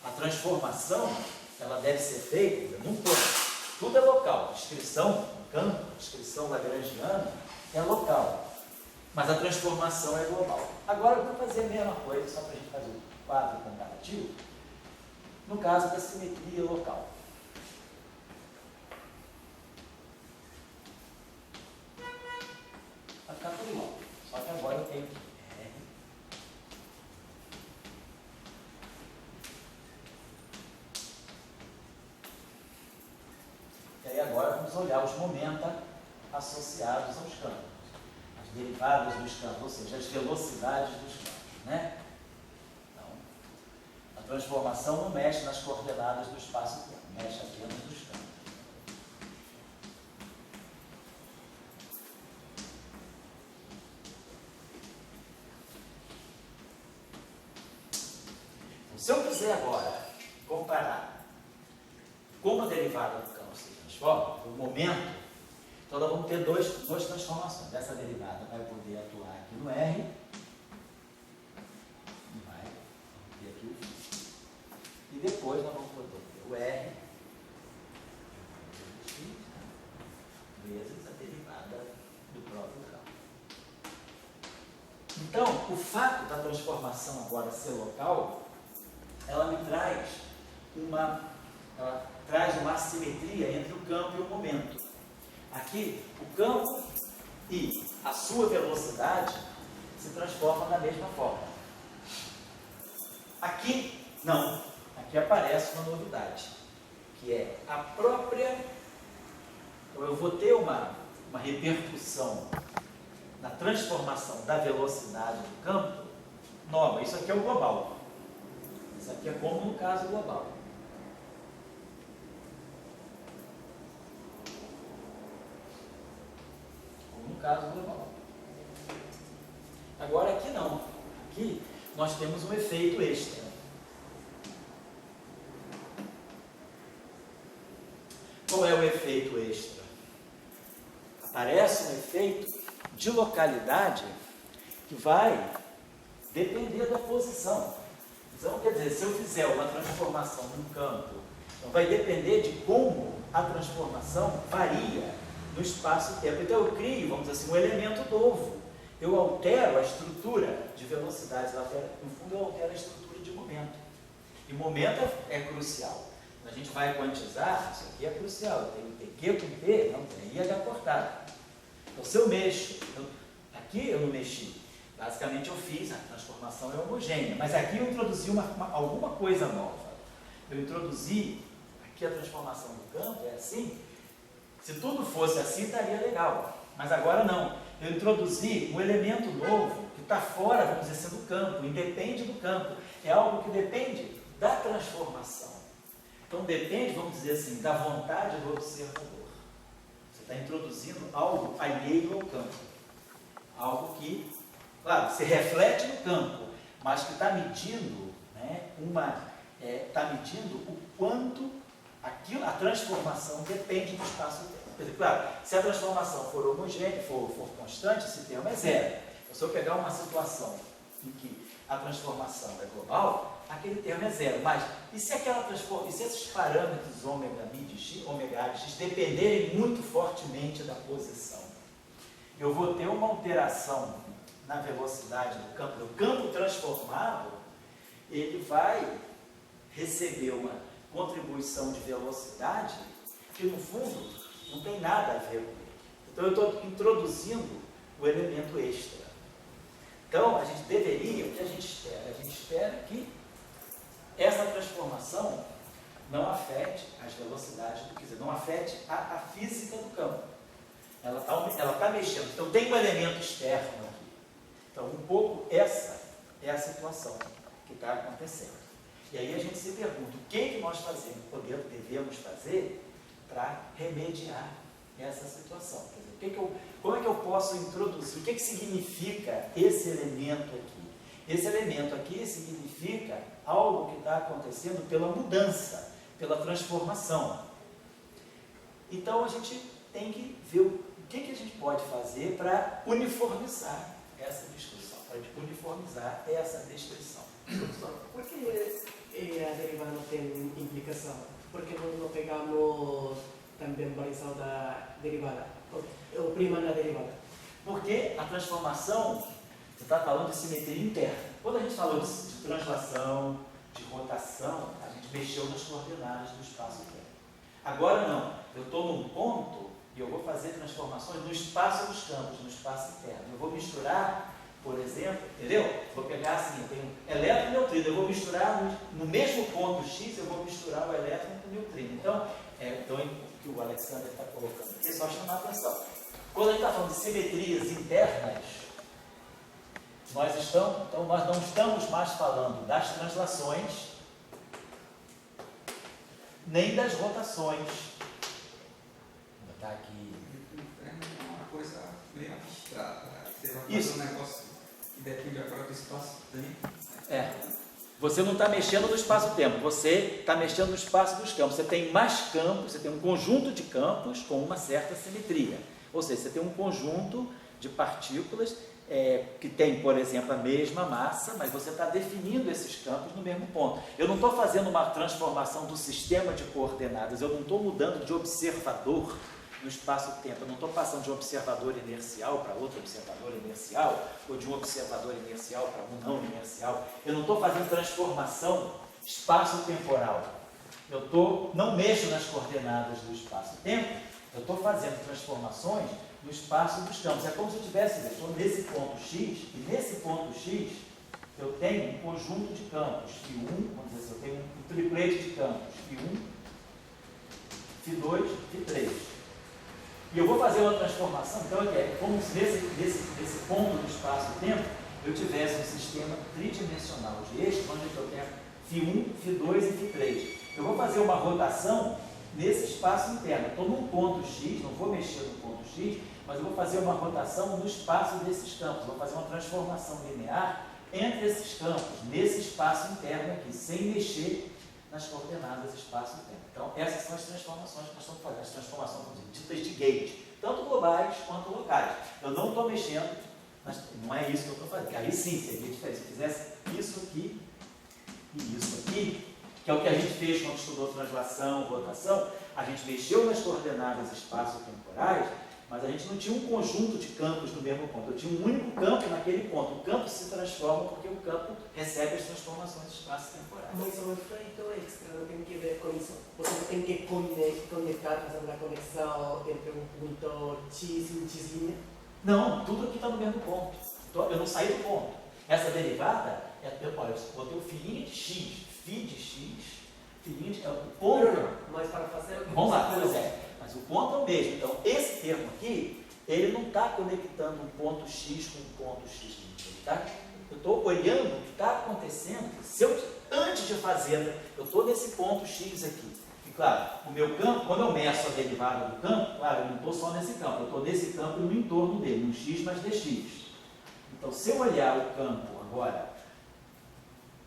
A transformação, ela deve ser feita num ponto. Tudo é local. Descrição no campo, descrição lagrangiana é local. Mas a transformação é global. Agora eu vou fazer a mesma coisa, só para a gente fazer um quadro comparativo, no caso da simetria local. Vai ficar tudo igual. Só que agora eu tenho R. E aí agora vamos olhar os momenta associados aos campos. As derivadas dos campos, ou seja, as velocidades dos campos, né? Então, a transformação não mexe nas coordenadas do espaço-tempo, mexe apenas nos campos. Se eu quiser agora comparar como a derivada do campo se transforma, o momento, então nós vamos ter duas transformações. Essa derivada vai poder atuar aqui no R, vai ter aqui o φ. E depois nós vamos poder ter o R vezes a derivada do próprio campo. Então, o fato da transformação agora ser local, ela me traz uma assimetria entre o campo e o momento. Aqui, o campo e a sua velocidade se transformam da mesma forma. Aqui, não. Aqui aparece uma novidade, que é a própria... Então, eu vou ter uma repercussão na transformação da velocidade do campo nova. Isso aqui é o global. Isso aqui é como no caso global. Como no caso global. Agora aqui não. Aqui nós temos um efeito extra. Qual é o efeito extra? Aparece um efeito de localidade que vai depender da posição. Então, quer dizer, se eu fizer uma transformação num campo, então vai depender de como a transformação varia no espaço-tempo. Então eu crio, vamos dizer assim, um elemento novo. Eu altero a estrutura de velocidade, no fundo eu altero a estrutura de momento. E momento é crucial. A gente vai quantizar, isso aqui é crucial, eu tenho TQ com P, não tem IH cortado. Então se eu mexo, aqui eu não mexi, basicamente eu fiz, a transformação é homogênea, mas aqui eu introduzi alguma coisa nova. Eu introduzi, aqui a transformação do campo é assim, se tudo fosse assim estaria legal, mas agora não. Eu introduzi um elemento novo que está fora, vamos dizer assim, do campo, independe do campo, é algo que depende da transformação. Então depende, vamos dizer assim, da vontade do observador. Você está introduzindo algo alheio ao campo. Algo que, claro, se reflete no campo, mas que está medindo, né, está medindo o quanto a transformação depende do espaço-tempo. Claro, se a transformação for homogênea, for constante, esse termo é zero. Se eu pegar uma situação em que a transformação é global, aquele termo é zero. Mas, e se esses parâmetros ômega, x, ômega x dependerem muito fortemente da posição? Eu vou ter uma alteração na velocidade do campo. O campo transformado, ele vai receber uma contribuição de velocidade que, no fundo, não tem nada a ver com ele. Então, eu estou introduzindo o elemento extra. Então, a gente deveria, o que a gente espera? A gente espera que essa transformação não afete as velocidades, quer dizer, não afete a física do campo. Ela está mexendo. Então, tem um elemento externo aqui. Então, um pouco essa é a situação que está acontecendo. E aí a gente se pergunta, o que nós devemos fazer para remediar essa situação? Quer dizer, como é que eu posso introduzir? O que significa esse elemento aqui? Esse elemento aqui significa algo que está acontecendo pela mudança, pela transformação. Então a gente tem que ver o que a gente pode fazer para uniformizar essa discussão, para uniformizar essa descrição. Por que a derivada não tem implicação? Por que não pegamos também variação da derivada? Ou prima na derivada? Porque a transformação, você está falando de simetria interna. Quando a gente falou de translação, de rotação, a gente mexeu nas coordenadas do espaço-tempo. Agora não, eu estou num ponto e eu vou fazer transformações no espaço dos campos, no espaço interno. Eu vou misturar, por exemplo, entendeu? Vou pegar assim, eu tenho elétron e neutrino, eu vou misturar no mesmo ponto X, eu vou misturar o elétron com o neutrino. Então, o que o Alexander está colocando aqui é só chamar a atenção. Quando a gente está falando de simetrias internas, nós não estamos mais falando das translações, nem das rotações. Vou botar aqui. É uma coisa meio abstrata. Você vai fazer Isso. um negócio que depende agora do espaço-tempo. Você não está mexendo no espaço-tempo, você está mexendo no espaço dos campos. Você tem mais campos, você tem um conjunto de campos com uma certa simetria. Ou seja, você tem um conjunto de partículas que tem, por exemplo, a mesma massa, mas você está definindo esses campos no mesmo ponto. Eu não estou fazendo uma transformação do sistema de coordenadas, eu não estou mudando de observador no espaço-tempo, eu não estou passando de um observador inercial para outro observador inercial, ou de um observador inercial para um não inercial. Eu não estou fazendo transformação espaço-temporal. Eu não mexo nas coordenadas do espaço-tempo, eu estou fazendo transformações no espaço dos campos. É como se eu estou nesse ponto X, e nesse ponto X eu tenho um conjunto de campos, φ1, vamos dizer assim, eu tenho um triplete de campos, φ1, φ2, φ3. E eu vou fazer uma transformação, então é como se nesse ponto do espaço-tempo eu tivesse um sistema tridimensional de eixo, onde eu tenho φ1, φ2 e φ3. Eu vou fazer uma rotação nesse espaço interno. Estou num ponto X, não vou mexer no ponto X, mas eu vou fazer uma rotação no espaço desses campos. Vou fazer uma transformação linear entre esses campos, nesse espaço interno aqui, sem mexer nas coordenadas espaço-tempo. Então, essas são as transformações que nós estamos fazendo, as transformações ditas de gate, tanto globais quanto locais. Eu não estou mexendo, não é isso que eu estou fazendo. Aí sim, seria diferente. Se eu fizesse isso aqui e isso aqui, que é o que a gente fez quando estudou translação, rotação, a gente mexeu nas coordenadas espaço-temporais, mas a gente não tinha um conjunto de campos no mesmo ponto. Eu tinha um único campo naquele ponto. O campo se transforma porque o campo recebe as transformações espaço-temporais. Mas o efeito extra não tem que ver com isso. Você tem que conectar, fazer uma conexão entre um ponto X e um X'? Não, tudo aqui está no mesmo ponto. Eu não saí do ponto. Essa derivada, eu botei o filhinho de x, φ de x, filhinho de... o ponto... Mas para fazer... Vamos lá, pois é. Mas o ponto é o mesmo. Então, esse termo aqui, ele não está conectando um ponto x com um ponto x. Eu estou olhando o que está acontecendo. Antes de fazer, eu estou nesse ponto x aqui. E claro, o meu campo, quando eu meço a derivada do campo, claro, eu não estou só nesse campo, eu estou nesse campo e no entorno dele, no x mais dx. Então, se eu olhar o campo agora,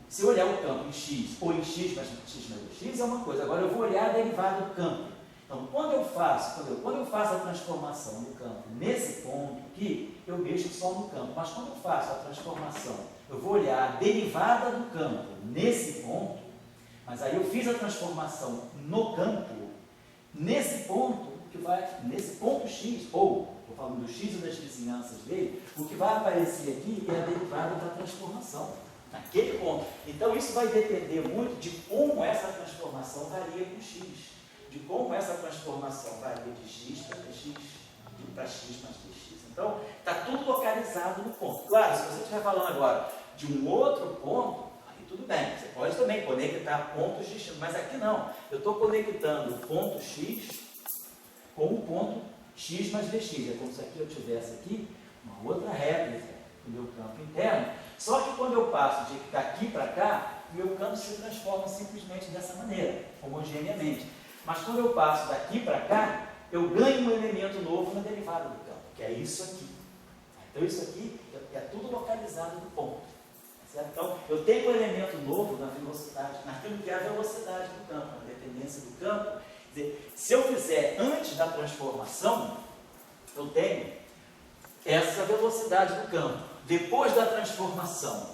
se eu olhar o campo em x ou em x mais dx é uma coisa. Agora eu vou olhar a derivada do campo. Então, quando eu faço a transformação do campo nesse ponto aqui, eu mexo só no campo. Mas quando eu faço a transformação, eu vou olhar a derivada do campo nesse ponto, mas aí eu fiz a transformação no campo, nesse ponto, nesse ponto x, ou, estou falando do x e das vizinhanças dele, o que vai aparecer aqui é a derivada da transformação, naquele ponto. Então, isso vai depender muito de como essa transformação varia com x. De como essa transformação varia de x para dx, para x mais dx. Então, está tudo localizado no ponto. Claro, se você estiver falando agora de um outro ponto, aí tudo bem. Você pode também conectar pontos distintos, mas aqui não. Eu estou conectando o ponto x com o ponto x mais dx. É como se aqui eu tivesse aqui uma outra réplica do meu campo interno. Só que quando eu passo daqui para cá, o meu campo se transforma simplesmente dessa maneira, homogeneamente. Mas quando eu passo daqui para cá, eu ganho um elemento novo na derivada do campo, que é isso aqui. Então isso aqui é tudo localizado no ponto. Certo? Então eu tenho um elemento novo na velocidade, naquilo que é a velocidade do campo, a dependência do campo. Quer dizer, se eu fizer antes da transformação, eu tenho essa velocidade do campo. Depois da transformação,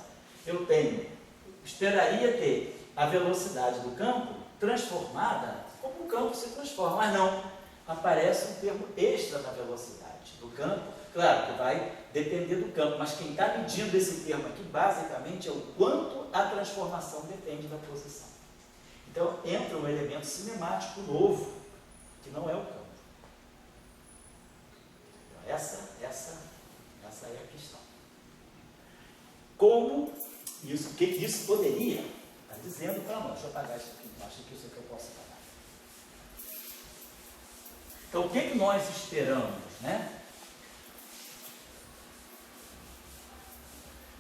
esperaria ter a velocidade do campo transformada como o campo se transforma, mas não, aparece um termo extra na velocidade do campo, claro que vai depender do campo, mas quem está medindo esse termo aqui, basicamente, é o quanto a transformação depende da posição. Então, entra um elemento cinemático novo, que não é o campo. Então, essa é a questão. Como isso, o que isso poderia, está dizendo para nós, deixa eu apagar isso aqui, acho que isso aqui eu posso apagar. Então, o que nós esperamos, né?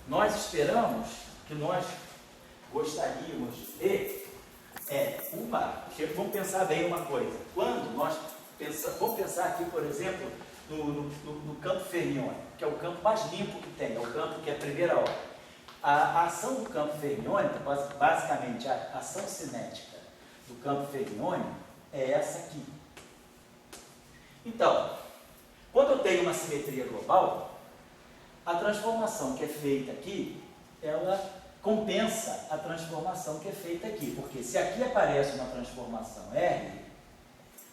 Nós esperamos que nós gostaríamos de ter vamos pensar bem uma coisa. Quando nós vamos pensar aqui, por exemplo, no campo fermiônico, que é o campo mais limpo que tem, é o campo que é a primeira ordem. A ação do campo fermiônico, basicamente, a ação cinética do campo fermiônico é essa aqui. Então, quando eu tenho uma simetria global, a transformação que é feita aqui, ela compensa a transformação que é feita aqui. Porque se aqui aparece uma transformação R,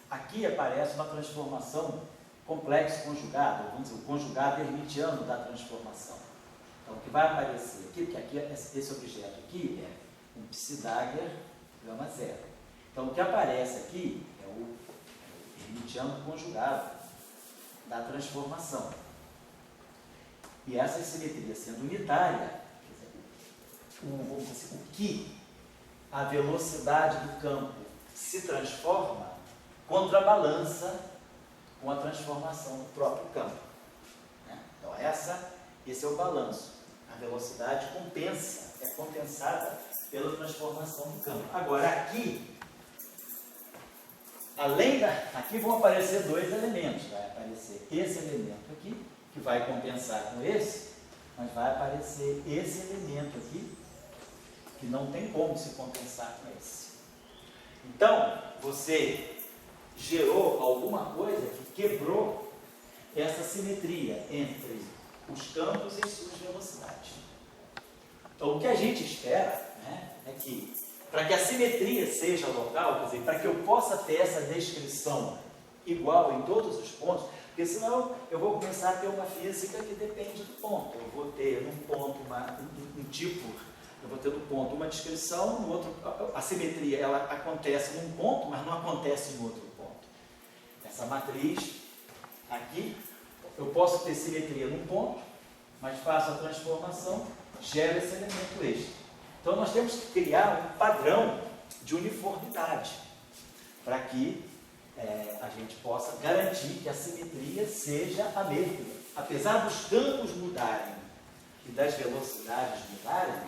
aqui aparece uma transformação complexo conjugado, vamos dizer, o conjugado hermitiano da transformação. Então, o que vai aparecer aqui, porque aqui, esse objeto aqui é um psi-Dagger gama zero. Então, o que aparece aqui é o hermitiano conjugado da transformação. E essa simetria sendo unitária, o que a velocidade do campo se transforma contrabalança com a transformação do próprio campo. Né? Então, esse é o balanço. A velocidade é compensada pela transformação do campo. Agora, aqui vão aparecer dois elementos. Vai aparecer esse elemento aqui, que vai compensar com esse, mas vai aparecer esse elemento aqui, que não tem como se compensar com esse. Então, você gerou alguma coisa que quebrou essa simetria entre os campos e as suas velocidades. Então, o que a gente espera, né, é que, para que a simetria seja local, quer dizer, para que eu possa ter essa descrição igual em todos os pontos, porque senão eu vou começar a ter uma física que depende do ponto. Eu vou ter num ponto eu vou ter no ponto uma descrição, no outro, a simetria ela acontece num ponto, mas não acontece em outro ponto. Essa matriz aqui, eu posso ter simetria num ponto, mas faço a transformação, gero esse elemento extra. Então nós temos que criar um padrão de uniformidade para que a gente possa garantir que a simetria seja a mesma. Apesar dos campos mudarem e das velocidades mudarem,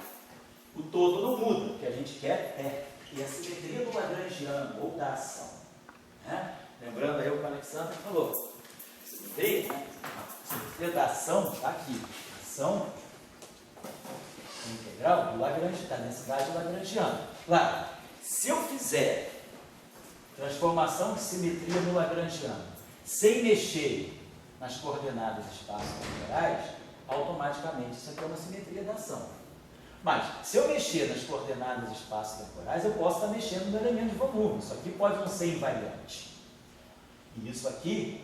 o todo não muda. O que a gente quer é que a simetria do lagrangiano ou da ação, né? Lembrando aí o que o Alexandre falou, simetria, né? A simetria da ação está aqui. Ação integral do lagrangiano, da densidade lagrangiana. Claro, se eu fizer transformação de simetria no lagrangiano sem mexer nas coordenadas espaço-temporais, automaticamente isso aqui é uma simetria da ação. Mas, se eu mexer nas coordenadas espaço-temporais, eu posso estar mexendo no elemento de volume. Isso aqui pode não ser invariante. E isso aqui,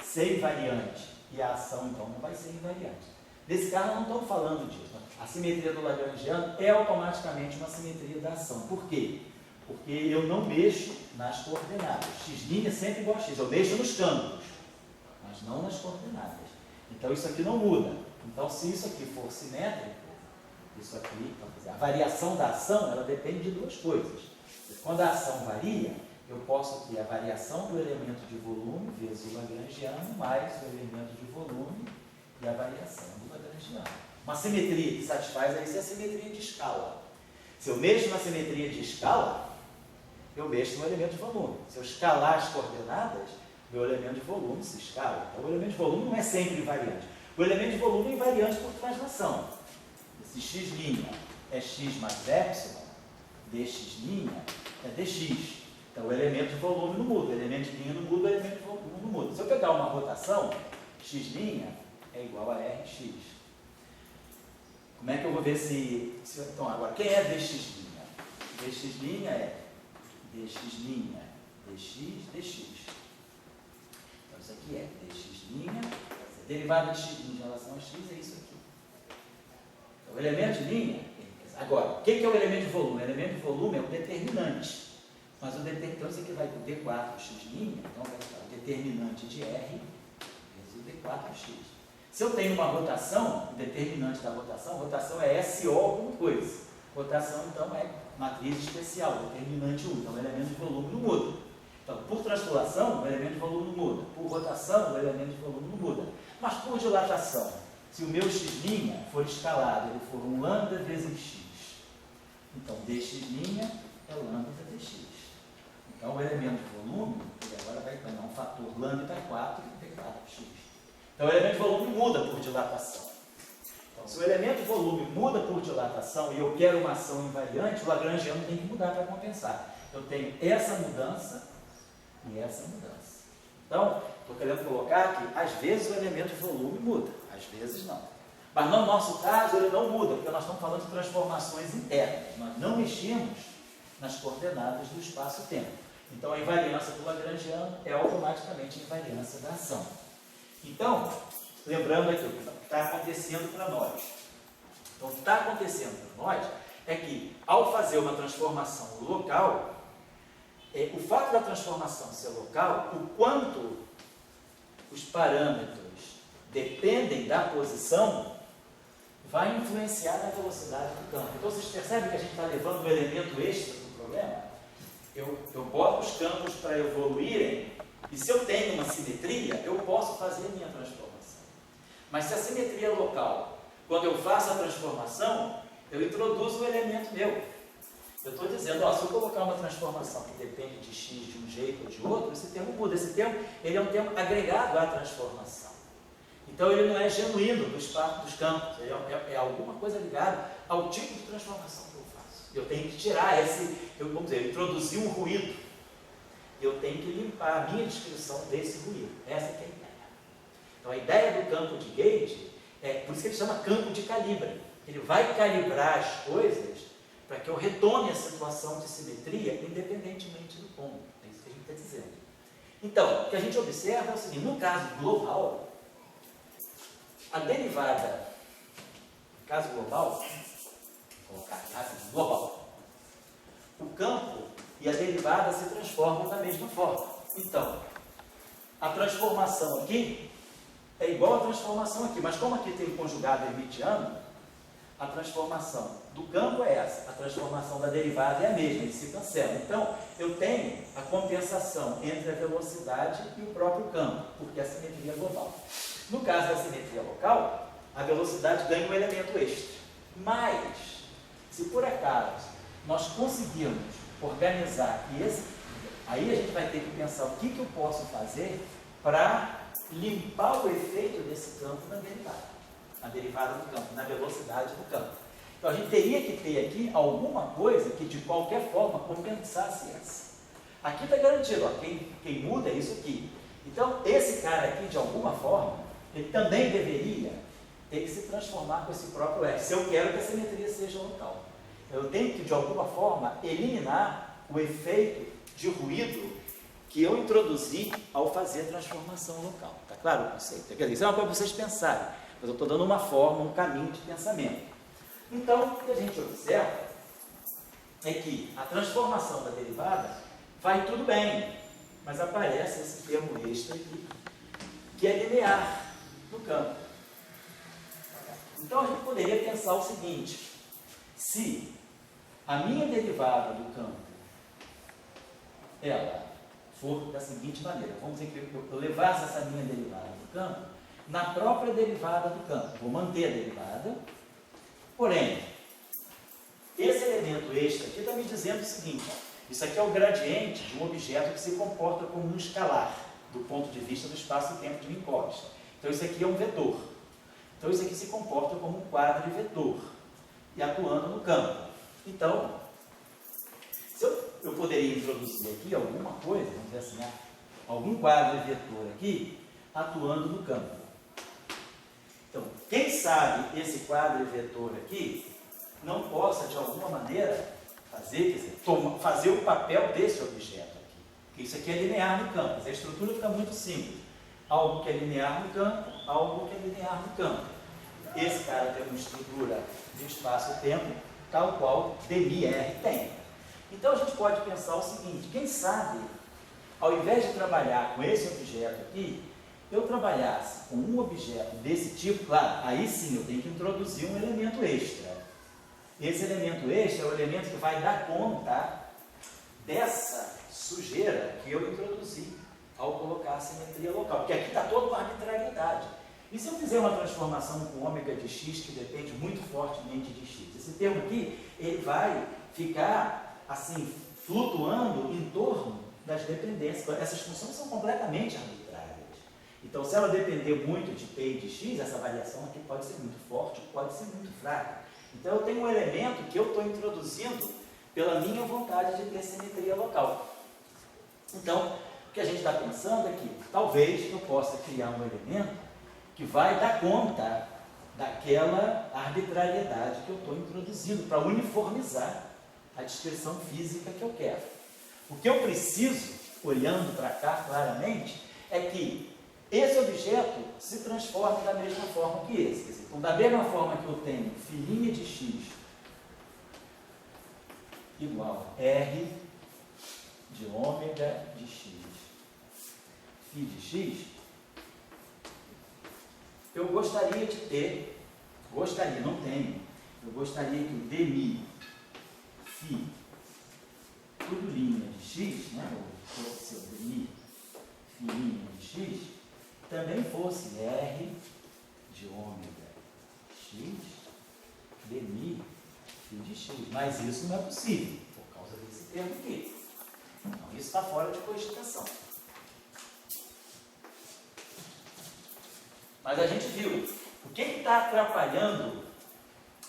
ser invariante, e a ação, então, não vai ser invariante. Nesse caso, não estamos falando disso. A simetria do lagrangiano é automaticamente uma simetria da ação. Por quê? Porque eu não mexo nas coordenadas. X' é sempre igual a x. Eu mexo nos campos, mas não nas coordenadas. Então, isso aqui não muda. Então, se isso aqui for simétrico, isso aqui, então, a variação da ação, ela depende de duas coisas. Quando a ação varia, eu posso ter a variação do elemento de volume vezes o lagrangiano, mais o elemento de volume e a variação do lagrangiano. Uma simetria que satisfaz isso é a simetria de escala. Se eu mexo na simetria de escala, eu mexo no elemento de volume. Se eu escalar as coordenadas, meu elemento de volume se escala. Então, o elemento de volume não é sempre invariante. O elemento de volume é invariante por translação. Se x' é x mais epsilon, dx' é dx. Então, o elemento de volume não muda, o elemento de linha não muda, o elemento de volume não muda. Se eu pegar uma rotação, x' é igual a rx. Como é que eu vou ver se então, agora, quem é dx'? Dx' é dx', dx, dx. Então, isso aqui é dx', derivada de x' em relação a x é isso aqui. Então, o elemento de linha, agora, o que é o elemento de volume? O elemento de volume é o determinante. Mas o determinante, então, isso aqui vai para o D4x', então vai estar o determinante de R vezes o D4x. Se eu tenho uma rotação, o determinante da rotação é SO alguma coisa. Rotação, então, é matriz especial, determinante 1. Então, o elemento de volume não muda. Então, por transpolação, o elemento de volume não muda. Por rotação, o elemento de volume não muda. Mas por dilatação, se o meu x' for escalado, ele for um lambda vezes x. Então, dx' é lambda dx. Então, o elemento de volume, ele agora vai dar um fator lambda 4 e d4x. Então, o elemento de volume muda por dilatação. Então, se o elemento de volume muda por dilatação e eu quero uma ação invariante, o lagrangiano tem que mudar para compensar. Eu tenho essa mudança e essa mudança. Então, estou querendo colocar que, às vezes, o elemento de volume muda, às vezes não. Mas, no nosso caso, ele não muda, porque nós estamos falando de transformações internas. Nós não mexemos nas coordenadas do espaço-tempo. Então, a invariância do lagrangiano é automaticamente a invariância da ação. Então, lembrando aqui o que está acontecendo para nós. Então, o que está acontecendo para nós é que, ao fazer uma transformação local, o fato da transformação ser local, o quanto os parâmetros dependem da posição, vai influenciar na velocidade do campo. Então, vocês percebem que a gente está levando um elemento extra do problema? Eu boto os campos para evoluírem E se eu tenho uma simetria, eu posso fazer a minha transformação. Mas se a simetria é local, quando eu faço a transformação, eu introduzo um elemento meu. Eu estou dizendo, ó, se eu colocar uma transformação que depende de x de um jeito ou de outro, esse termo muda. Esse termo ele é um termo agregado à transformação. Então ele não é genuíno do espaço dos campos, ele é alguma coisa ligada ao tipo de transformação que eu faço. Eu tenho que tirar vamos dizer, introduzir um ruído. Eu tenho que limpar a minha descrição desse ruído. Essa que é a ideia. Então a ideia do campo de Gauge por isso que ele chama campo de calibre. Ele vai calibrar as coisas para que eu retome a situação de simetria independentemente do ponto. É isso que a gente está dizendo. Então, o que a gente observa é o seguinte, no caso global, a derivada, no caso global, vou colocar aqui, global, o campo e a derivada se transformam da mesma forma. Então, a transformação aqui é igual à transformação aqui, mas como aqui tem um conjugado hermitiano, a transformação do campo é essa, a transformação da derivada é a mesma, eles se cancelam. Então, eu tenho a compensação entre a velocidade e o próprio campo, porque é a simetria global. No caso da simetria local, a velocidade ganha um elemento extra. Mas, se por acaso nós conseguirmos organizar aí a gente vai ter que pensar o que eu posso fazer para limpar o efeito desse campo na derivada. A derivada do campo, na velocidade do campo. Então a gente teria que ter aqui alguma coisa que de qualquer forma compensasse essa. Aqui está garantido, ó, quem muda é isso aqui. Então esse cara aqui, de alguma forma, ele também deveria ter que se transformar com esse próprio S, se eu quero que a simetria seja local. Eu tenho que, de alguma forma, eliminar o efeito de ruído que eu introduzi ao fazer a transformação local. Está claro o conceito? Quer dizer, isso é uma coisa para vocês pensarem. Mas eu estou dando uma forma, um caminho de pensamento. Então, o que a gente observa é que a transformação da derivada vai tudo bem, mas aparece esse termo extra aqui, que é linear no campo. Então, a gente poderia pensar o seguinte, se a minha derivada do campo, ela for da seguinte maneira, vamos dizer que eu levasse essa minha derivada do campo, na própria derivada do campo. Vou manter a derivada, porém, esse elemento extra aqui está me dizendo o seguinte, isso aqui é o gradiente de um objeto que se comporta como um escalar, do ponto de vista do espaço e tempo de Minkowski. Então isso aqui é um vetor. Então isso aqui se comporta como um quadrivetor, e atuando no campo. Então, se eu poderia introduzir aqui alguma coisa, vamos dizer assim, algum quadrivetor aqui, atuando no campo. Então, quem sabe esse quadrivetor aqui não possa, de alguma maneira, fazer o papel desse objeto aqui. Porque isso aqui é linear no campo. A estrutura fica muito simples. Algo que é linear no campo, algo que é linear no campo. Esse cara tem uma estrutura de espaço e tempo, tal qual dMi tem. Então, a gente pode pensar o seguinte, quem sabe, ao invés de trabalhar com esse objeto aqui, eu trabalhasse com um objeto desse tipo, claro, aí sim eu tenho que introduzir um elemento extra. Esse elemento extra é o elemento que vai dar conta dessa sujeira que eu introduzi ao colocar a simetria local. Porque aqui está toda uma arbitrariedade. E se eu fizer uma transformação com ômega de x que depende muito fortemente de x? Esse termo aqui, ele vai ficar assim, flutuando em torno das dependências. Essas funções são completamente arbitrárias. Então, se ela depender muito de P e de X, essa variação aqui pode ser muito forte, pode ser muito fraca. Então, eu tenho um elemento que eu estou introduzindo pela minha vontade de ter simetria local. Então, o que a gente está pensando é que talvez eu possa criar um elemento que vai dar conta daquela arbitrariedade que eu estou introduzindo para uniformizar a descrição física que eu quero. O que eu preciso, olhando para cá claramente, é que esse objeto se transforme da mesma forma que esse. Quer dizer, então, da mesma forma que eu tenho φ' de x igual a R de ômega de x, φ de x, eu gostaria de ter, não tenho, eu gostaria que o dmi φ, tudo linha de x, né, ou seu dmi φ fosse R de ômega x dmi φ de x. Mas isso não é possível, por causa desse termo aqui. Então, isso está fora de cogitação. Mas a gente viu, o que está atrapalhando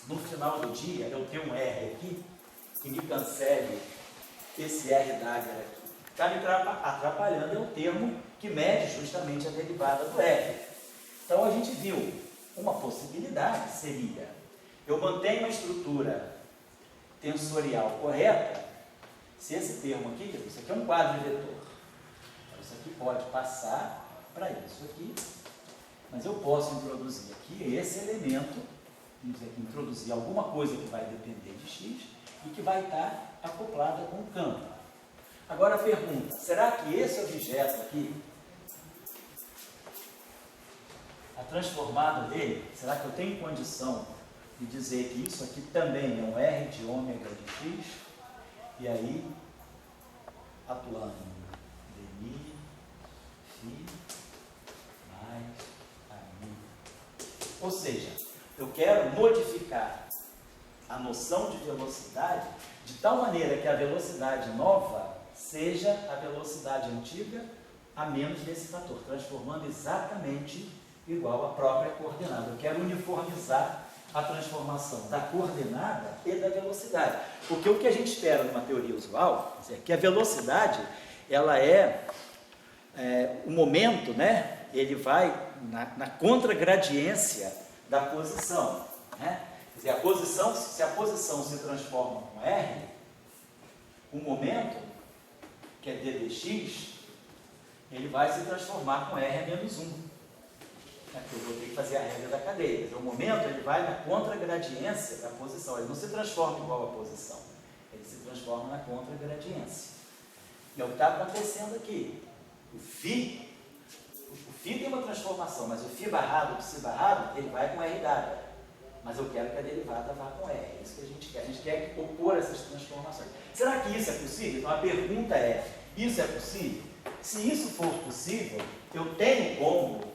no final do dia, eu ter um R aqui, que me cancele esse R Dagger aqui. Está me atrapalhando é o termo que mede justamente a derivada do R. Então a gente viu, uma possibilidade seria, eu mantenho uma estrutura tensorial correta, se esse termo aqui, isso aqui é um quadro vetor, então isso aqui pode passar para isso aqui, mas eu posso introduzir aqui esse elemento, vamos dizer aqui, introduzir alguma coisa que vai depender de x e que vai estar acoplada com o campo. Agora a pergunta, será que esse objeto aqui, a transformada dele, será que eu tenho condição de dizer que isso aqui também é um R de ômega de x? E aí, atuando dmi, φ, mais ami. Ou seja, eu quero modificar a noção de velocidade de tal maneira que a velocidade nova seja a velocidade antiga a menos desse fator, transformando exatamente igual à própria coordenada. Eu quero uniformizar a transformação da coordenada e da velocidade. Porque o que a gente espera numa teoria usual é que a velocidade, ela é o momento, né? Ele vai na contragradiência da posição, né? Quer dizer, a posição, se a posição se transforma com R, o momento, que é d dx, ele vai se transformar com R a menos 1. Eu vou ter que fazer a regra da cadeia. O momento, ele vai na contragradiência da posição. Ele não se transforma igual à posição. Ele se transforma na contragradiência. E é o que está acontecendo aqui. O φ tem uma transformação, mas o φ barrado, o psi barrado, ele vai com R dada. Mas eu quero que a derivada vá com R. É isso que a gente quer. A gente quer opor essas transformações. Será que isso é possível? Então a pergunta é, isso é possível? Se isso for possível, eu tenho como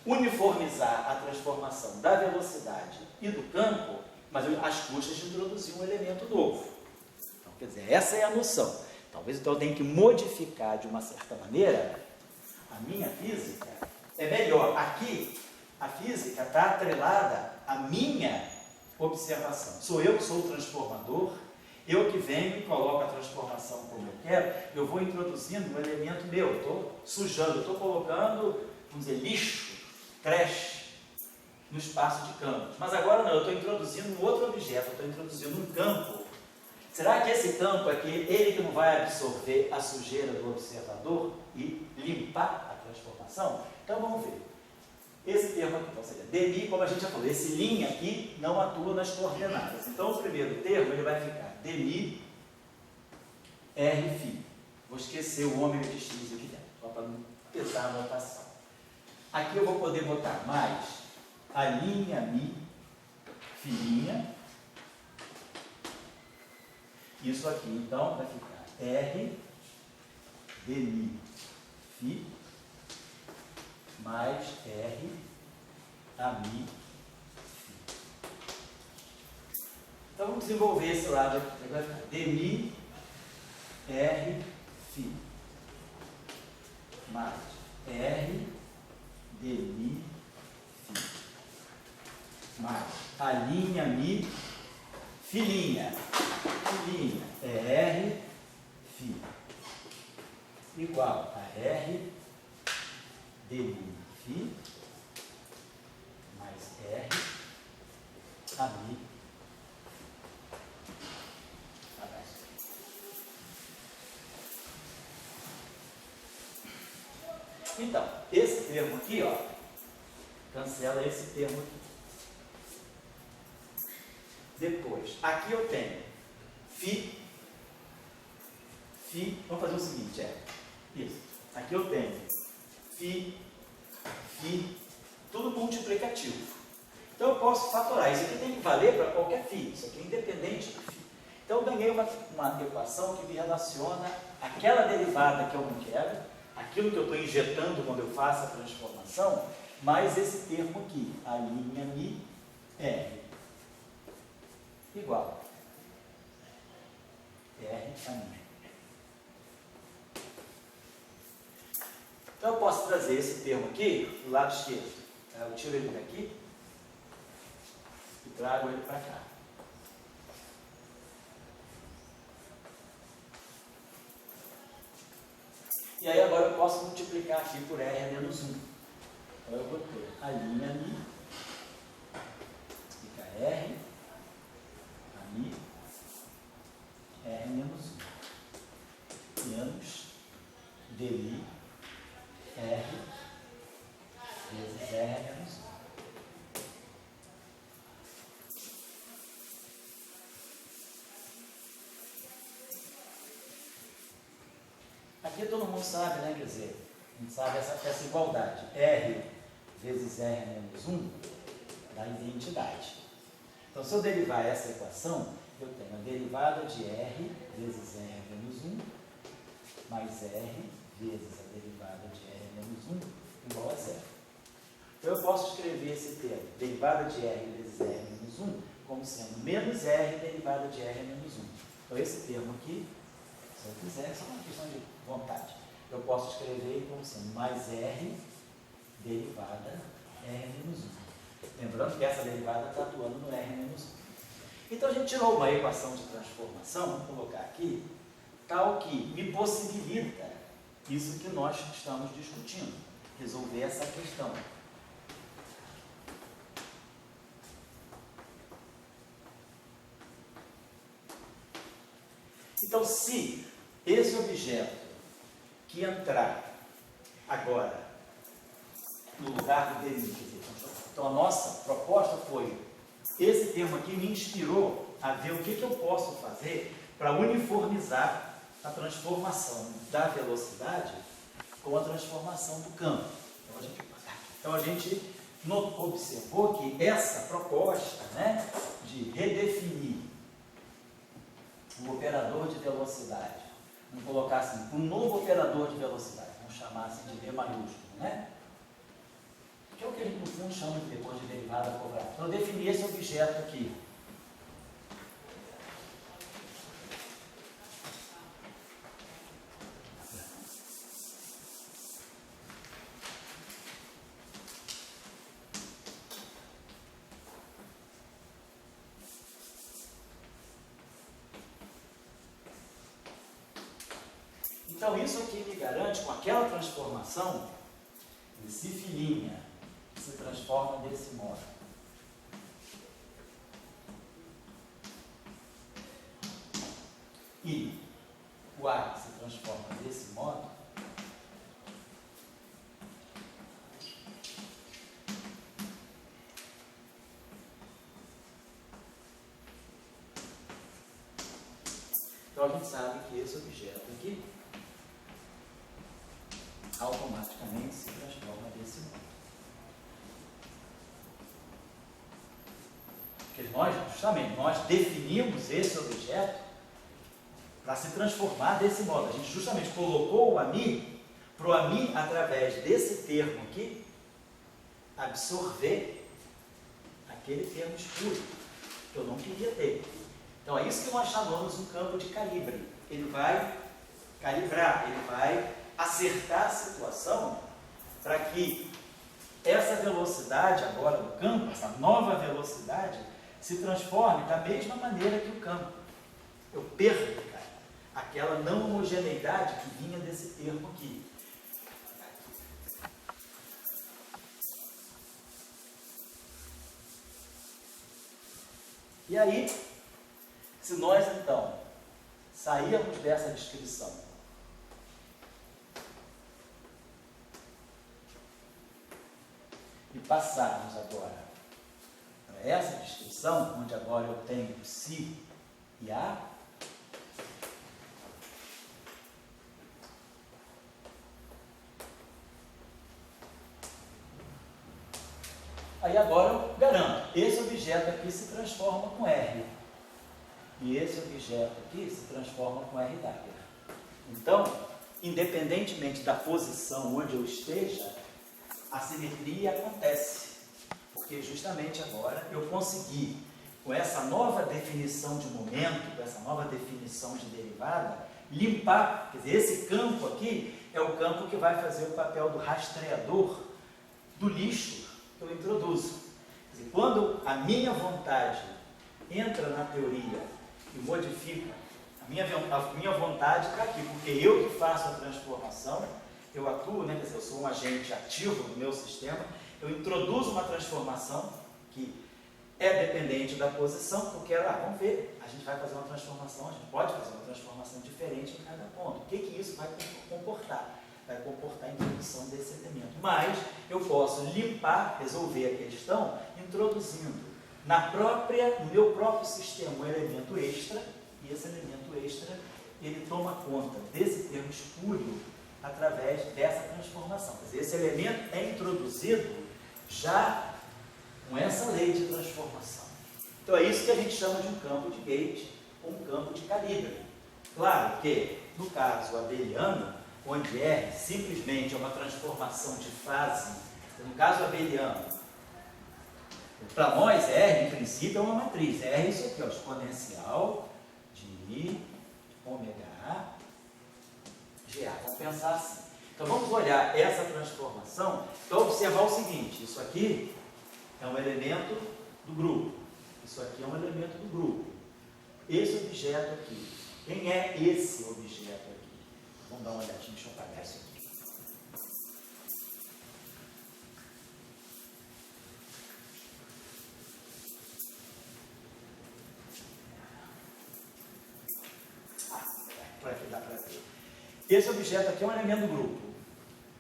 uniformizar a transformação da velocidade e do campo, mas às custas de introduzir um elemento novo. Então, quer dizer, essa é a noção. Talvez então eu tenha que modificar de uma certa maneira a minha física. É melhor. Aqui, a física está atrelada à minha observação. Sou eu que sou o transformador, eu que venho e coloco a transformação como eu quero, eu vou introduzindo um elemento meu, estou sujando, estou colocando, vamos dizer, lixo, trash, no espaço de campos. Mas agora não, eu estou introduzindo um outro objeto, eu estou introduzindo um campo. Será que esse campo aqui, ele que não vai absorver a sujeira do observador e limpar a transformação? Então vamos ver. Esse termo aqui, então, seria dmi, como a gente já falou, esse linha aqui não atua nas coordenadas. Então o primeiro termo, ele vai ficar dmi r φ. Vou esquecer o ômega de x aqui dentro, só para não pesar a notação. Aqui eu vou poder botar mais a linha mi fininha. Isso aqui, então, vai ficar R dmi φ mais R ami φ. Então, vamos desenvolver esse lado aqui. Vai ficar dmi R φ mais R dmi φ mais a linha mi filinha é R φ igual a R dmi φ mais R ami. Então, esse termo aqui, ó, cancela esse termo aqui. Depois, aqui eu tenho φ, vamos fazer o seguinte, isso, aqui eu tenho φ, tudo multiplicativo. Então eu posso fatorar, isso aqui tem que valer para qualquer φ, isso aqui é independente do φ. Então eu ganhei uma equação que me relaciona aquela derivada que eu não quero aquilo que eu estou injetando quando eu faço a transformação, mais esse termo aqui, alinha-me R, igual R a mim. Então eu posso trazer esse termo aqui do lado esquerdo. Eu tiro ele daqui e trago ele para cá. E aí agora eu posso multiplicar aqui por R a menos 1. Então eu vou ter alinha-me, fica R a mi, R menos 1, menos deli, R vezes R menos 1. Aqui todo mundo sabe, né? Quer dizer, a gente sabe essa igualdade. R vezes R menos 1 dá identidade. Então, se eu derivar essa equação, eu tenho a derivada de R vezes R menos 1 mais R vezes a derivada de R menos 1 igual a zero. Então, eu posso escrever esse termo, derivada de R vezes R menos 1, como sendo menos R derivada de R menos 1. Então, esse termo aqui, se eu quiser, é só uma questão de vontade. Eu posso escrever como sendo mais R derivada R menos 1. Lembrando que essa derivada está atuando no R menos 1. Então, a gente tirou uma equação de transformação, vamos colocar aqui, tal que me possibilita isso que nós estamos discutindo, resolver essa questão. Então, se esse objeto que entrar agora no lugar do dele, então a nossa proposta foi, esse termo aqui me inspirou a ver o que eu posso fazer para uniformizar a transformação da velocidade com a transformação do campo. Então a gente observou que essa proposta, né, de redefinir o operador de velocidade, vamos colocar assim, um novo operador de velocidade, vamos chamar assim de V maiúsculo, né? Que é o que a gente no fundo chama de depois de derivada quadrada. Então eu defini esse objeto aqui. Então isso aqui me garante, com aquela transformação, esse filinha se transforma desse modo. E o A se transforma desse modo. Então a gente sabe que esse objeto aqui automaticamente se transforma desse modo. Porque nós definimos esse objeto para se transformar desse modo. A gente justamente colocou o AMI para o AMI, através desse termo aqui, absorver aquele termo escuro que eu não queria ter. Então é isso que nós chamamos um campo de calibre. Ele vai calibrar, ele vai acertar a situação para que essa velocidade agora do campo, essa nova velocidade, se transforme da mesma maneira que o campo. Eu perco, cara, aquela não homogeneidade que vinha desse termo aqui. E aí, se nós então sairmos dessa descrição e passarmos agora para essa descrição, onde agora eu tenho si e a, aí agora eu garanto, esse objeto aqui se transforma com R, e esse objeto aqui se transforma com R dagger. Então, independentemente da posição onde eu esteja, a simetria acontece. Porque justamente agora eu consegui, com essa nova definição de momento, com essa nova definição de derivada, limpar, quer dizer, esse campo aqui é o campo que vai fazer o papel do rastreador do lixo que eu introduzo. Quer dizer, quando a minha vontade entra na teoria e modifica, a minha vontade está aqui, porque eu que faço a transformação, eu atuo, né? Quer dizer, eu sou um agente ativo no meu sistema, eu introduzo uma transformação que é dependente da posição, porque eu quero, vamos ver, a gente vai fazer uma transformação, a gente pode fazer uma transformação diferente em cada ponto. O que isso vai comportar? Vai comportar a introdução desse elemento. Mas eu posso limpar, resolver a questão, introduzindo no meu próprio sistema um elemento extra, e esse elemento extra, ele toma conta desse termo espúrio através dessa transformação. Quer dizer, esse elemento é introduzido já com essa lei de transformação. Então é isso que a gente chama de um campo de gauge ou um campo de calibre. Claro que, no caso abeliano, onde R simplesmente é uma transformação de fase, no caso abeliano, para nós R, em princípio, é uma matriz. R é isso aqui, ó, exponencial de ômega GA. Vamos pensar assim. Então vamos olhar essa transformação para observar o seguinte: isso aqui é um elemento do grupo, isso aqui é um elemento do grupo. Esse objeto aqui, quem é esse objeto aqui? Vamos dar uma olhadinha, deixa eu apagar isso aqui. Dá para ver. Esse objeto aqui é um elemento do grupo.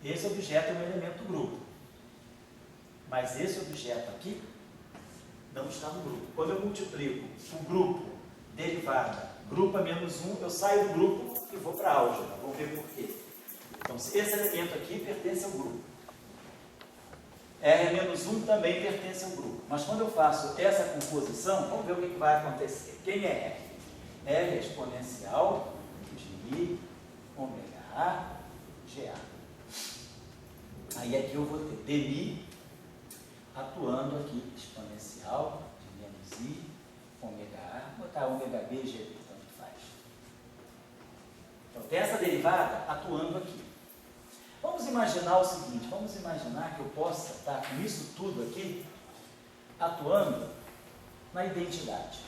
Esse objeto é um elemento do grupo. Mas esse objeto aqui não está no grupo. Quando eu multiplico o grupo, derivada, grupo a menos 1, eu saio do grupo e vou para a álgebra. Vamos ver por quê. Então, esse elemento aqui pertence ao grupo. R menos 1 também pertence ao grupo. Mas quando eu faço essa composição, vamos ver o que vai acontecer. Quem é R? R é exponencial de ômega GA. Aí aqui eu vou ter dmi atuando aqui, exponencial de menos I, ômega A, vou botar ômega B, G, tanto faz. Então tem essa derivada atuando aqui. Vamos imaginar o seguinte, vamos imaginar que eu possa estar com isso tudo aqui atuando na identidade.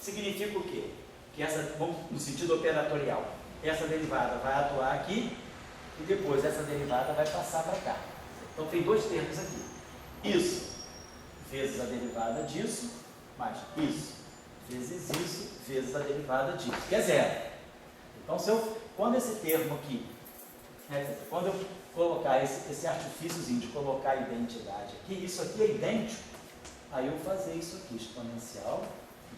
Significa o quê? Que essa, no sentido operatorial, essa derivada vai atuar aqui e depois essa derivada vai passar para cá. Então tem dois termos aqui. Isso vezes a derivada disso, mais isso vezes isso, vezes a derivada disso, que é zero. Então, quando esse termo aqui, quando eu colocar esse artifíciozinho de colocar a identidade aqui, isso aqui é idêntico, aí eu fazer isso aqui, exponencial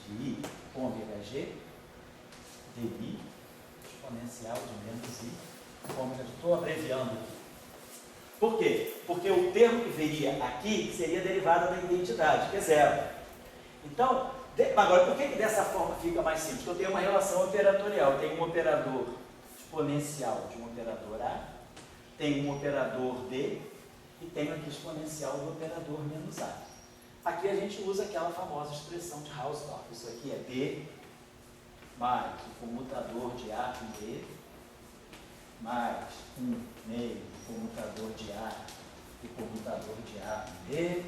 de I ômega G, dI, exponencial de menos I, ômega, estou abreviando aqui. Por quê? Porque o termo que viria aqui seria derivada da identidade, que é zero. Então, agora, por que dessa forma fica mais simples? Porque eu tenho uma relação operatorial, eu tenho um operador exponencial de um operador A, tenho um operador D e tenho aqui exponencial do operador menos A. Aqui a gente usa aquela famosa expressão de Hausdorff. Isso aqui é B mais o comutador de A com B, mais 1 meio o comutador de A e o comutador de A com B,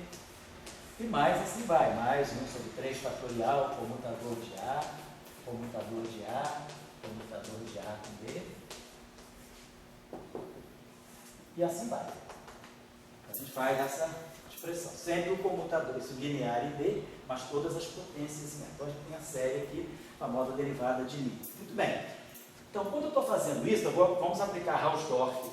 e mais assim vai, mais 1 sobre 3 fatorial, comutador de A, comutador de A, comutador de A com B, e assim vai. A gente faz essa expressão, sempre o comutador, isso linear e B, mas todas as potências, né? Então a gente tem a série aqui, a famosa derivada de μ. Muito bem. Então, quando eu estou fazendo isso, vamos aplicar Hausdorff